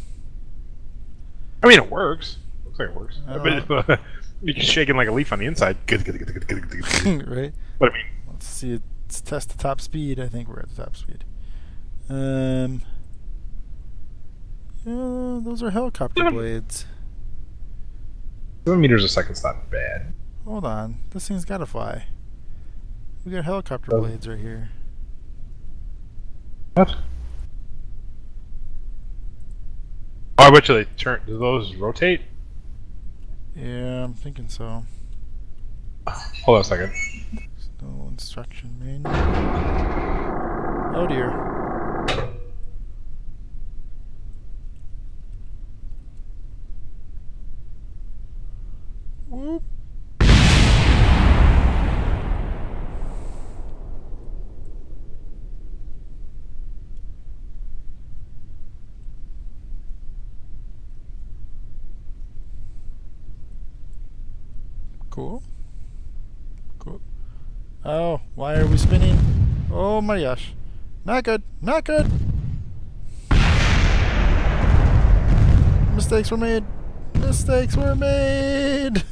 Speaker 2: I mean, it works. Looks like it works.
Speaker 1: I
Speaker 2: But you're shaking like a leaf on the inside.
Speaker 1: Right?
Speaker 2: But I mean,
Speaker 1: Let's see. Let's test the top speed. I think we're at the top speed. Yeah, those are helicopter blades.
Speaker 2: 7 meters a second's not bad.
Speaker 1: Hold on. This thing's gotta fly. We got helicopter blades right here.
Speaker 2: What? Oh, I bet you they turn. Do those rotate?
Speaker 1: Yeah, I'm thinking so.
Speaker 2: Hold on a second.
Speaker 1: There's no instruction manual. Oh dear. Whoop. Cool. Cool. Oh, why are we spinning? Oh my gosh. Not good. Not good. Mistakes were made. Mistakes were made.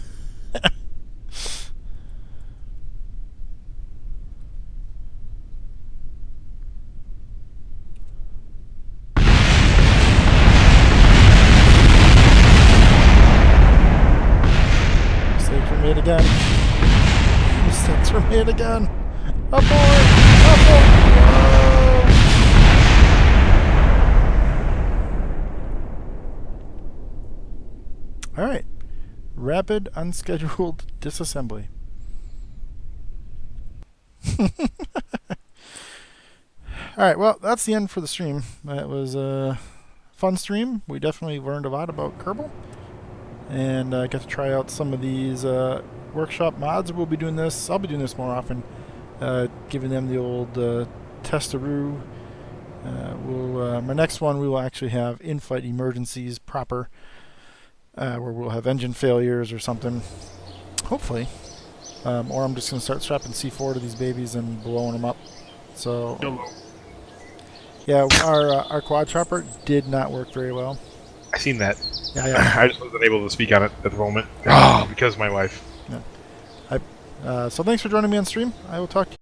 Speaker 1: Mistakes were made again. Mistakes were made again. Abort! Abort! All right. Rapid unscheduled disassembly. All right, well, that's the end for the stream. That was fun stream. We definitely learned a lot about Kerbal, and got to try out some of these workshop mods. We'll be doing this. I'll be doing this more often, giving them the old testaroo. My next one we will actually have in-flight emergencies proper, where we'll have engine failures or something, hopefully. Or I'm just going to start strapping C4 to these babies and blowing them up. So, yeah, our quad chopper did not work very well.
Speaker 2: I seen that.
Speaker 1: Yeah.
Speaker 2: I just wasn't able to speak on it at the moment because of my wife.
Speaker 1: So thanks for joining me on stream. I will talk to you.